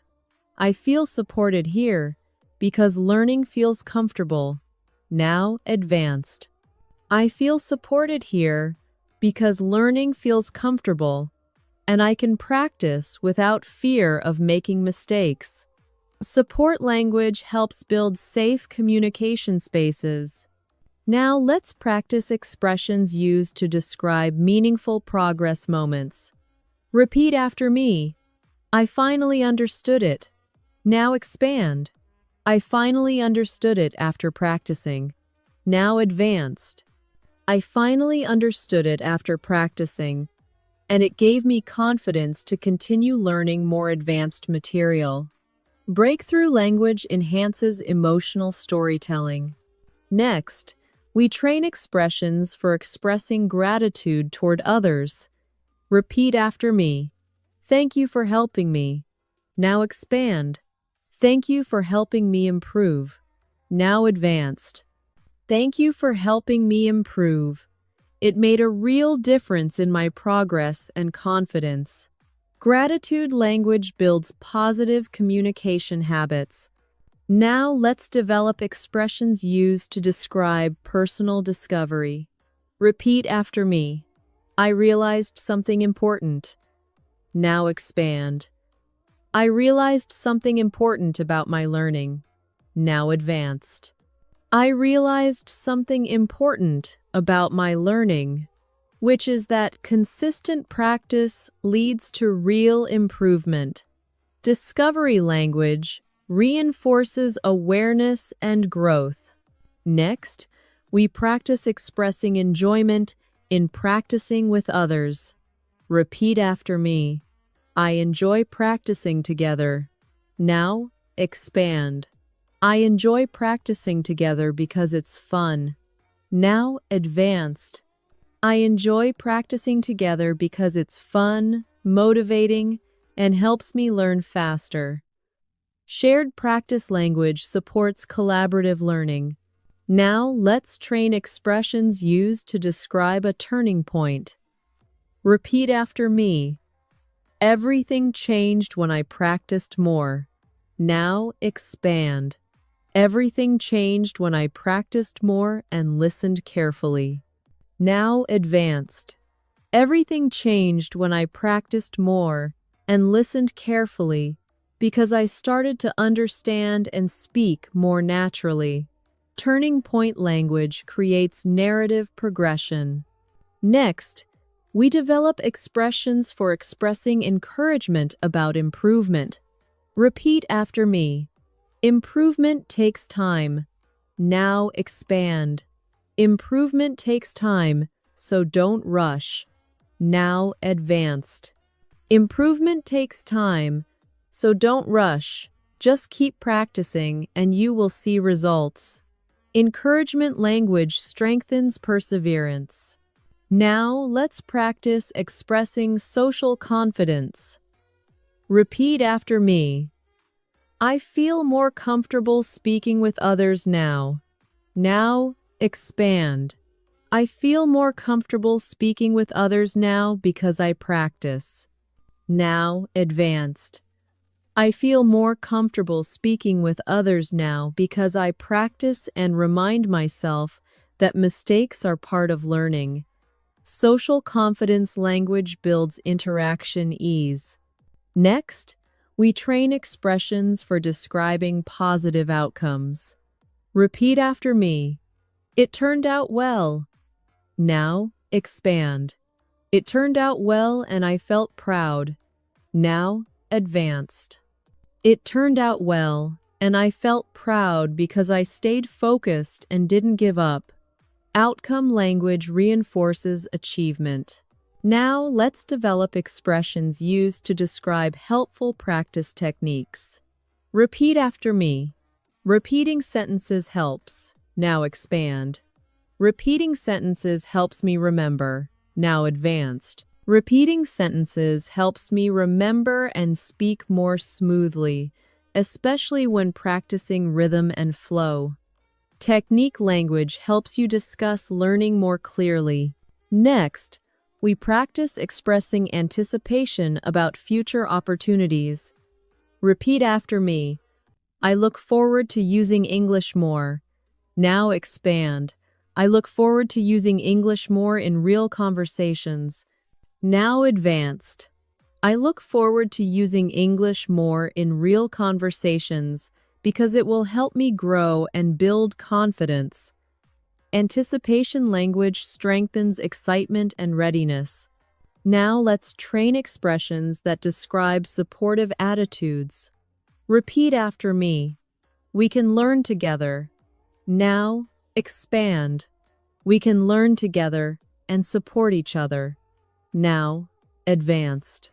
I feel supported here because learning feels comfortable. Now, advanced. I feel supported here because learning feels comfortable, and I can practice without fear of making mistakes. Support language helps build safe communication spaces. Now let's practice expressions used to describe meaningful progress moments. Repeat after me. I finally understood it. Now expand. I finally understood it after practicing. Now advanced. I finally understood it after practicing, and it gave me confidence to continue learning more advanced material. Breakthrough language enhances emotional storytelling. Next, we train expressions for expressing gratitude toward others. Repeat after me. Thank you for helping me. Now expand. Thank you for helping me improve. Now advanced. Thank you for helping me improve. It made a real difference in my progress and confidence. Gratitude language builds positive communication habits. Now let's develop expressions used to describe personal discovery. Repeat after me. I realized something important. Now expand. I realized something important about my learning. Now advanced. I realized something important about my learning, which is that consistent practice leads to real improvement. Discovery language reinforces awareness and growth. Next, we practice expressing enjoyment in practicing with others. Repeat after me. I enjoy practicing together. Now, expand. I enjoy practicing together because it's fun. Now, advanced. I enjoy practicing together because it's fun, motivating, and helps me learn faster. Shared practice language supports collaborative learning. Now, let's train expressions used to describe a turning point. Repeat after me. Everything changed when I practiced more. Now, expand. Everything changed when I practiced more and listened carefully. Now advanced. Everything changed when I practiced more and listened carefully because I started to understand and speak more naturally. Turning point language creates narrative progression. Next, we develop expressions for expressing encouragement about improvement. Repeat after me. Improvement takes time. Now expand. Improvement takes time, so don't rush. Now advanced. Improvement takes time, so don't rush. Just keep practicing and you will see results. Encouragement language strengthens perseverance. Now let's practice expressing social confidence. Repeat after me. I feel more comfortable speaking with others now. Now, expand. I feel more comfortable speaking with others now because I practice. Now, advanced. I feel more comfortable speaking with others now because I practice and remind myself that mistakes are part of learning. Social confidence language builds interaction ease. Next, we train expressions for describing positive outcomes. Repeat after me. It turned out well. Now, expand. It turned out well and I felt proud. Now, advanced. It turned out well and I felt proud because I stayed focused and didn't give up. Outcome language reinforces achievement. Now, let's develop expressions used to describe helpful practice techniques. Repeat after me. Repeating sentences helps. Now expand. Repeating sentences helps me remember. Now advanced. Repeating sentences helps me remember and speak more smoothly, especially when practicing rhythm and flow. Technique language helps you discuss learning more clearly. Next, we practice expressing anticipation about future opportunities. Repeat after me. I look forward to using English more. Now expand. I look forward to using English more in real conversations. Now advanced. I look forward to using English more in real conversations because it will help me grow and build confidence. Anticipation language strengthens excitement and readiness. Now let's train expressions that describe supportive attitudes. Repeat after me. We can learn together. Now, expand. We can learn together and support each other. Now, advanced.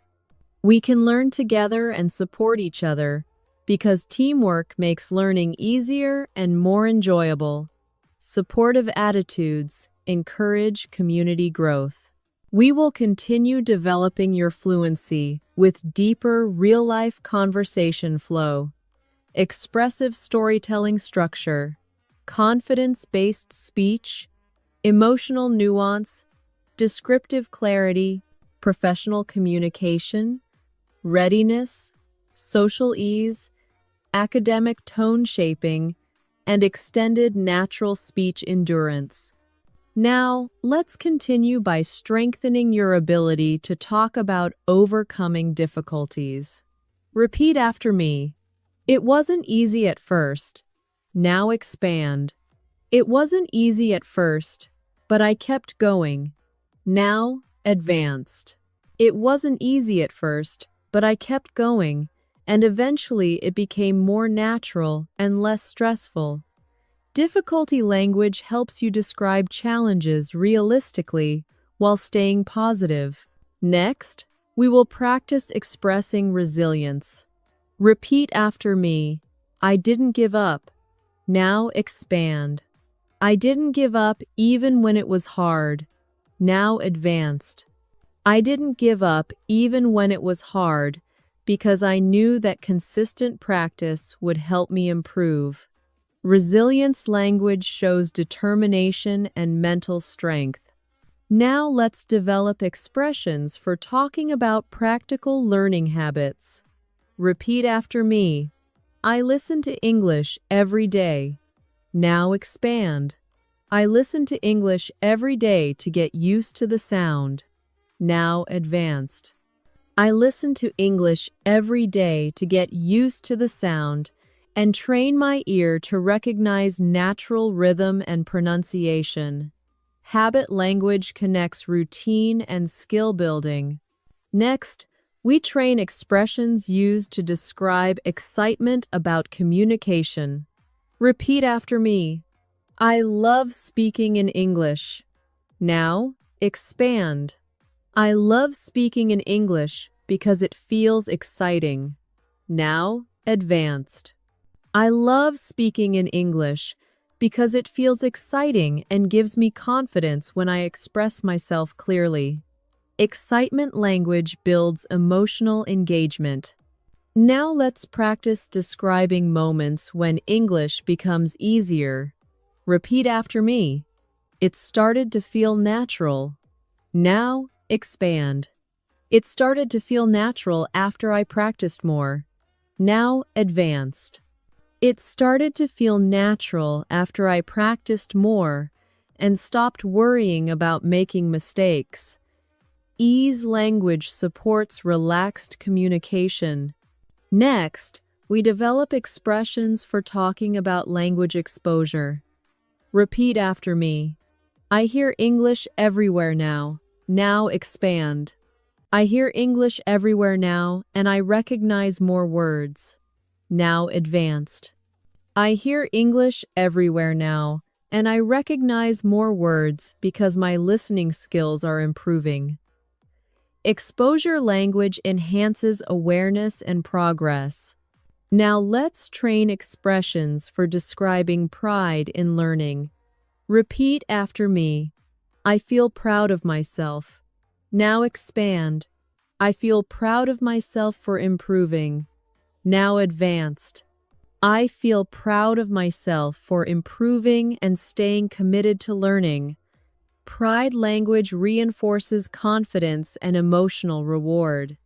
We can learn together and support each other because teamwork makes learning easier and more enjoyable. Supportive attitudes encourage community growth. We will continue developing your fluency with deeper real-life conversation flow, expressive storytelling structure, confidence-based speech, emotional nuance, descriptive clarity, professional communication, readiness, social ease, academic tone shaping, and extended natural speech endurance. Now, let's continue by strengthening your ability to talk about overcoming difficulties. Repeat after me. It wasn't easy at first. Now expand. It wasn't easy at first, but I kept going. Now advanced. It wasn't easy at first, but I kept going, and eventually it became more natural and less stressful. Difficulty language helps you describe challenges realistically while staying positive. Next, we will practice expressing resilience. Repeat after me. I didn't give up. Now expand. I didn't give up even when it was hard. Now advanced. I didn't give up even when it was hard because I knew that consistent practice would help me improve. Resilience language shows determination and mental strength. Now let's develop expressions for talking about practical learning habits. Repeat after me. I listen to English every day. Now expand. I listen to English every day to get used to the sound. Now advanced. I listen to English every day to get used to the sound and train my ear to recognize natural rhythm and pronunciation. Habit language connects routine and skill building. Next, we train expressions used to describe excitement about communication. Repeat after me. I love speaking in English. Now, expand. I love speaking in English because it feels exciting. Now, advanced. I love speaking in English because it feels exciting and gives me confidence when I express myself clearly. Excitement language builds emotional engagement. Now let's practice describing moments when English becomes easier. Repeat after me. It started to feel natural. Now, expand. It started to feel natural after I practiced more. Now, advanced. It started to feel natural after I practiced more and stopped worrying about making mistakes. Ease language supports relaxed communication. Next, we develop expressions for talking about language exposure. Repeat after me. I hear English everywhere now. Now expand. I hear English everywhere now, and I recognize more words. Now advanced. I hear English everywhere now, and I recognize more words because my listening skills are improving. Exposure language enhances awareness and progress. Now let's train expressions for describing pride in learning. Repeat after me. I feel proud of myself. Now expand. I feel proud of myself for improving. Now advanced. I feel proud of myself for improving and staying committed to learning. Pride language reinforces confidence and emotional reward.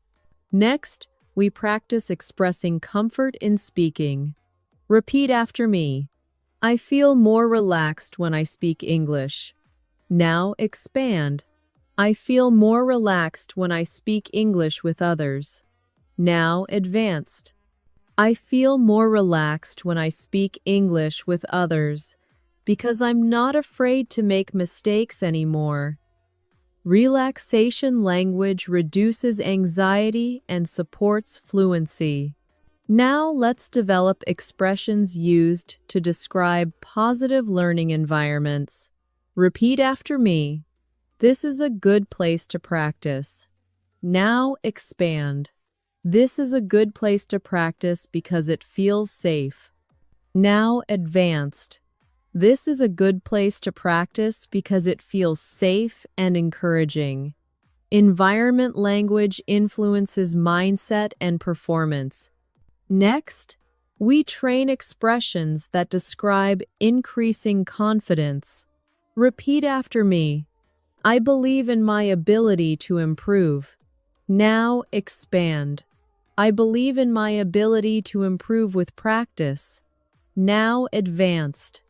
Next, we practice expressing comfort in speaking. Repeat after me. I feel more relaxed when I speak English. Now expand. I feel more relaxed when I speak English with others. Now advanced. I feel more relaxed when I speak English with others because I'm not afraid to make mistakes anymore. Relaxation language reduces anxiety and supports fluency. Now let's develop expressions used to describe positive learning environments. Repeat after me. This is a good place to practice. Now expand. This is a good place to practice because it feels safe. Now advanced. This is a good place to practice because it feels safe and encouraging. Environment language influences mindset and performance. Next, we train expressions that describe increasing confidence. Repeat after me. I believe in my ability to improve. Now expand. I believe in my ability to improve with practice. Now advanced.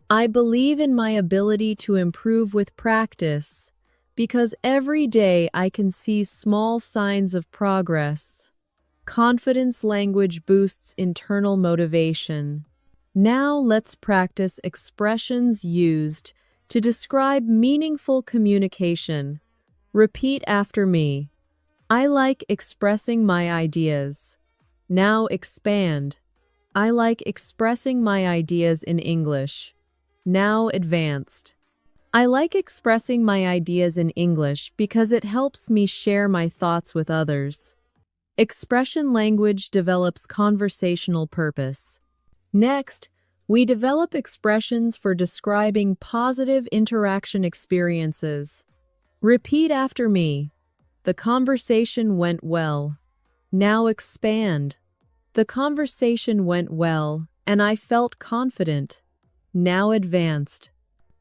I believe in my ability to improve with practice because every day I can see small signs of progress. Confidence language boosts internal motivation. Now let's practice expressions used to describe meaningful communication. Repeat after me. I like expressing my ideas. Now expand. I like expressing my ideas in English. Now advanced. I like expressing my ideas in English because it helps me share my thoughts with others. Expression language develops conversational purpose. Next, we develop expressions for describing positive interaction experiences. Repeat after me. The conversation went well. Now expand. The conversation went well, and I felt confident. Now advanced.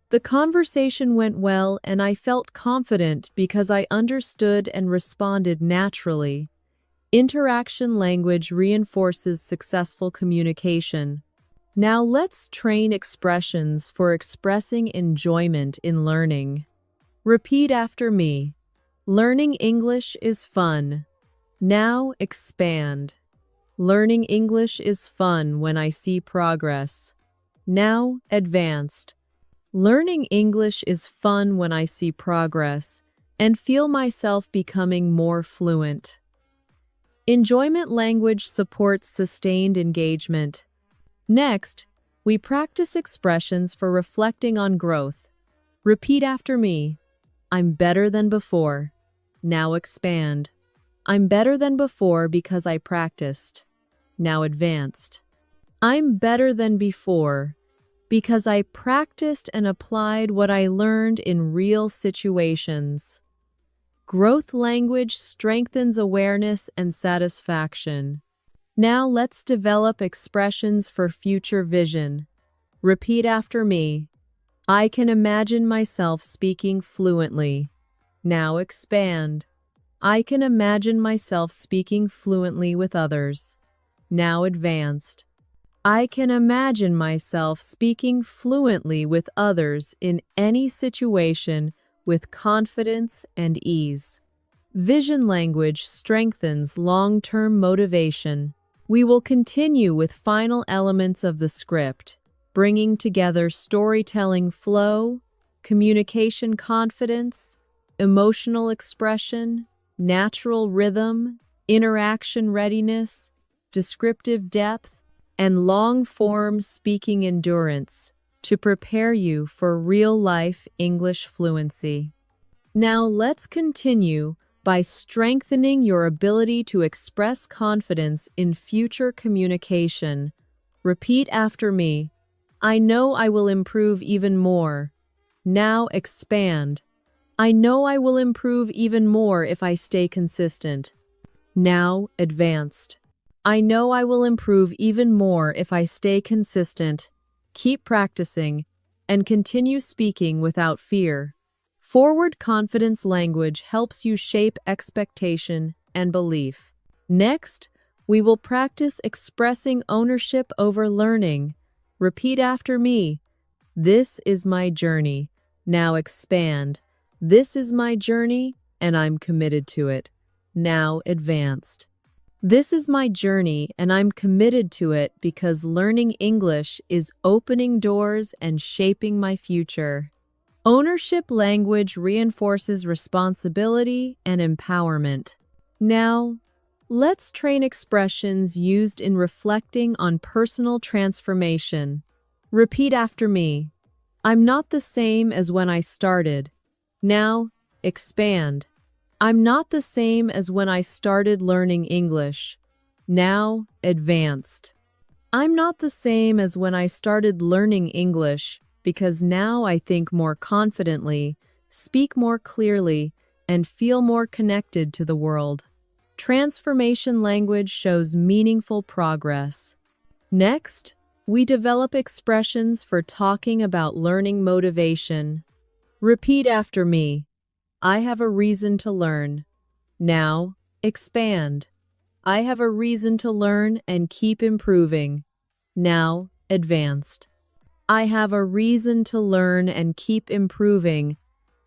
The conversation went well, and I felt confident because I understood and responded naturally. Interaction language reinforces successful communication. Now let's train expressions for expressing enjoyment in learning. Repeat after me. Learning English is fun. Now expand. Learning English is fun when I see progress. Now advanced. Learning English is fun when I see progress and feel myself becoming more fluent. Enjoyment language supports sustained engagement. Next, we practice expressions for reflecting on growth. Repeat after me. I'm better than before. Now expand. I'm better than before because I practiced. Now advanced. I'm better than before because I practiced and applied what I learned in real situations. Growth language strengthens awareness and satisfaction. Now let's develop expressions for future vision. Repeat after me. I can imagine myself speaking fluently. Now expand. I can imagine myself speaking fluently with others. Now advanced. I can imagine myself speaking fluently with others in any situation with confidence and ease. Vision language strengthens long-term motivation. We will continue with final elements of the script, bringing together storytelling flow, communication confidence, emotional expression, natural rhythm, interaction readiness, descriptive depth, and long-form speaking endurance to prepare you for real-life English fluency. Now let's continue by strengthening your ability to express confidence in future communication. Repeat after me. I know I will improve even more. Now expand. I know I will improve even more if I stay consistent. Now advanced. I know I will improve even more if I stay consistent. Keep practicing and continue speaking without fear. Forward confidence language helps you shape expectation and belief. Next, we will practice expressing ownership over learning. Repeat after me. This is my journey. Now expand. This is my journey, and I'm committed to it. Now advanced. This is my journey, and I'm committed to it because learning English is opening doors and shaping my future. Ownership language reinforces responsibility and empowerment. Now, let's train expressions used in reflecting on personal transformation. Repeat after me. I'm not the same as when I started. Now, expand. I'm not the same as when I started learning English. Now, advanced. I'm not the same as when I started learning English because now I think more confidently, speak more clearly, and feel more connected to the world. Transformation language shows meaningful progress. Next, we develop expressions for talking about learning motivation. Repeat after me. I have a reason to learn. Now, expand. I have a reason to learn and keep improving. Now, advanced. I have a reason to learn and keep improving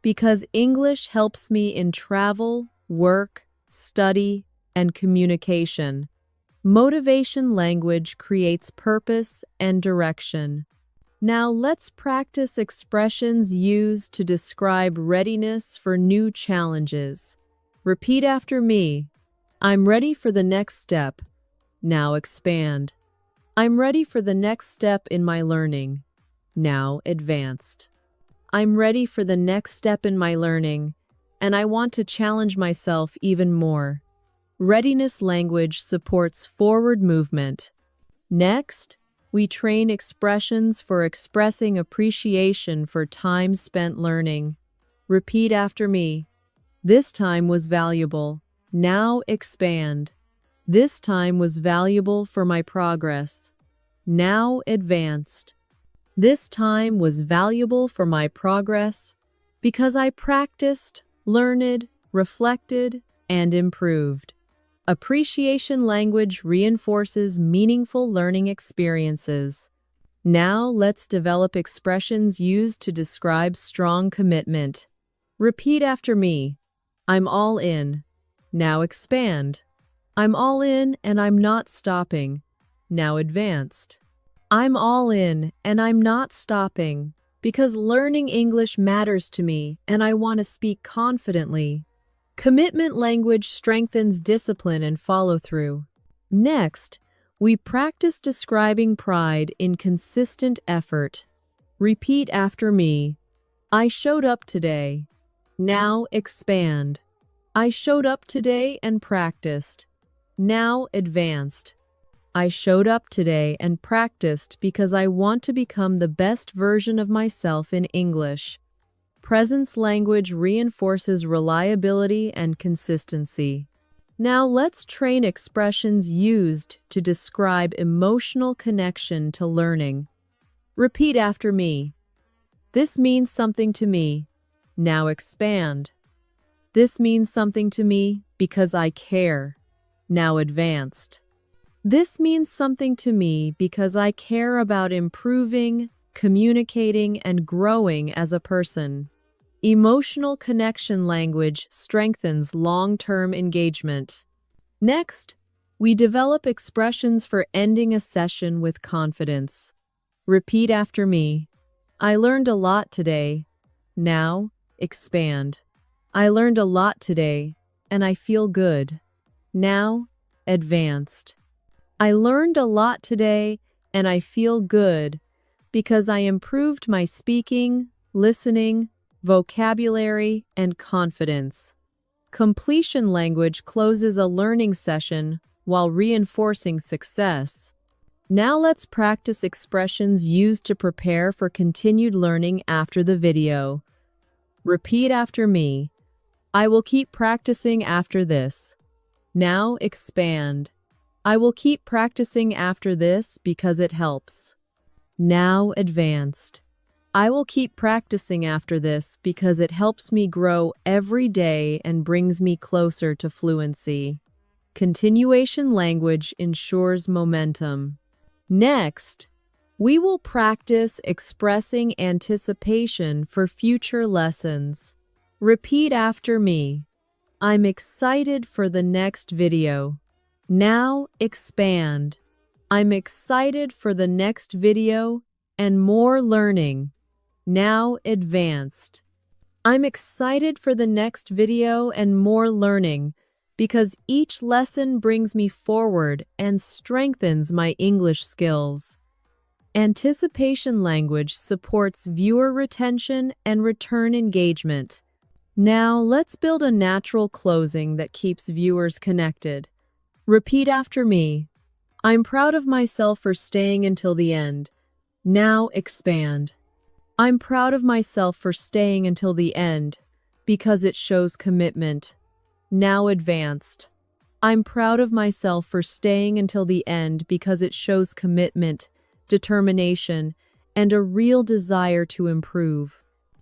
because English helps me in travel, work, study, and communication. Motivation language creates purpose and direction. Now let's practice expressions used to describe readiness for new challenges. Repeat after me. I'm ready for the next step. Now expand. I'm ready for the next step in my learning. Now advanced. I'm ready for the next step in my learning, and I want to challenge myself even more. Readiness language supports forward movement. Next, we train expressions for expressing appreciation for time spent learning. Repeat after me. This time was valuable. Now expand. This time was valuable for my progress. Now advanced. This time was valuable for my progress because I practiced, learned, reflected, and improved. Appreciation language reinforces meaningful learning experiences. Now let's develop expressions used to describe strong commitment. Repeat after me. I'm all in. Now expand. I'm all in and I'm not stopping. Now advanced. I'm all in and I'm not stopping because learning English matters to me and I want to speak confidently. Commitment language strengthens discipline and follow-through. Next, we practice describing pride in consistent effort. Repeat after me. I showed up today. Now expand. I showed up today and practiced. Now advanced. I showed up today and practiced because I want to become the best version of myself in English. Presence language reinforces reliability and consistency. Now let's train expressions used to describe emotional connection to learning. Repeat after me. This means something to me. Now expand. This means something to me because I care. Now advanced. This means something to me because I care about improving, communicating, and growing as a person. Emotional connection language strengthens long-term engagement. Next, we develop expressions for ending a session with confidence. Repeat after me. I learned a lot today. Now, expand. I learned a lot today, and I feel good. Now, advanced. I learned a lot today, and I feel good because I improved my speaking, listening, vocabulary, and confidence. Completion language closes a learning session while reinforcing success. Now let's practice expressions used to prepare for continued learning after the video. Repeat after me. I will keep practicing after this. Now expand. I will keep practicing after this because it helps. Now advanced. I will keep practicing after this because it helps me grow every day and brings me closer to fluency. Continuation language ensures momentum. Next, we will practice expressing anticipation for future lessons. Repeat after me. I'm excited for the next video. Now expand. I'm excited for the next video and more learning. Now advanced. I'm excited for the next video and more learning because each lesson brings me forward and strengthens my English skills. Anticipation language supports viewer retention and return engagement. Now let's build a natural closing that keeps viewers connected. Repeat after me. I'm proud of myself for staying until the end. Now expand. I'm proud of myself for staying until the end because it shows commitment. Now advanced. I'm proud of myself for staying until the end because it shows commitment, determination, and a real desire to improve.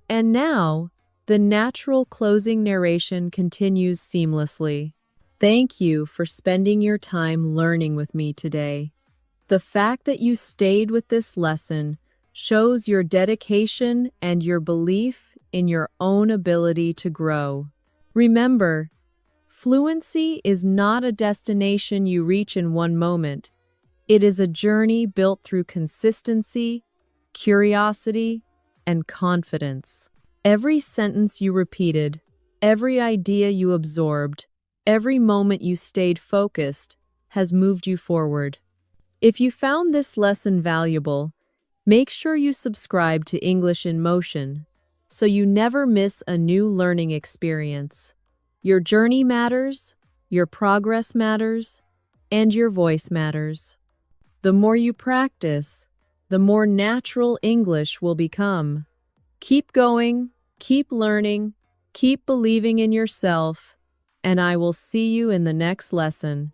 And now, the natural closing narration continues seamlessly. Thank you for spending your time learning with me today. The fact that you stayed with this lesson shows your dedication and your belief in your own ability to grow. Remember, fluency is not a destination you reach in one moment. It is a journey built through consistency, curiosity, and confidence. Every sentence you repeated, every idea you absorbed, every moment you stayed focused has moved you forward. If you found this lesson valuable, make sure you subscribe to English in Motion so you never miss a new learning experience. Your journey matters, your progress matters, and your voice matters. The more you practice, the more natural English will become. Keep going, keep learning, keep believing in yourself, and I will see you in the next lesson.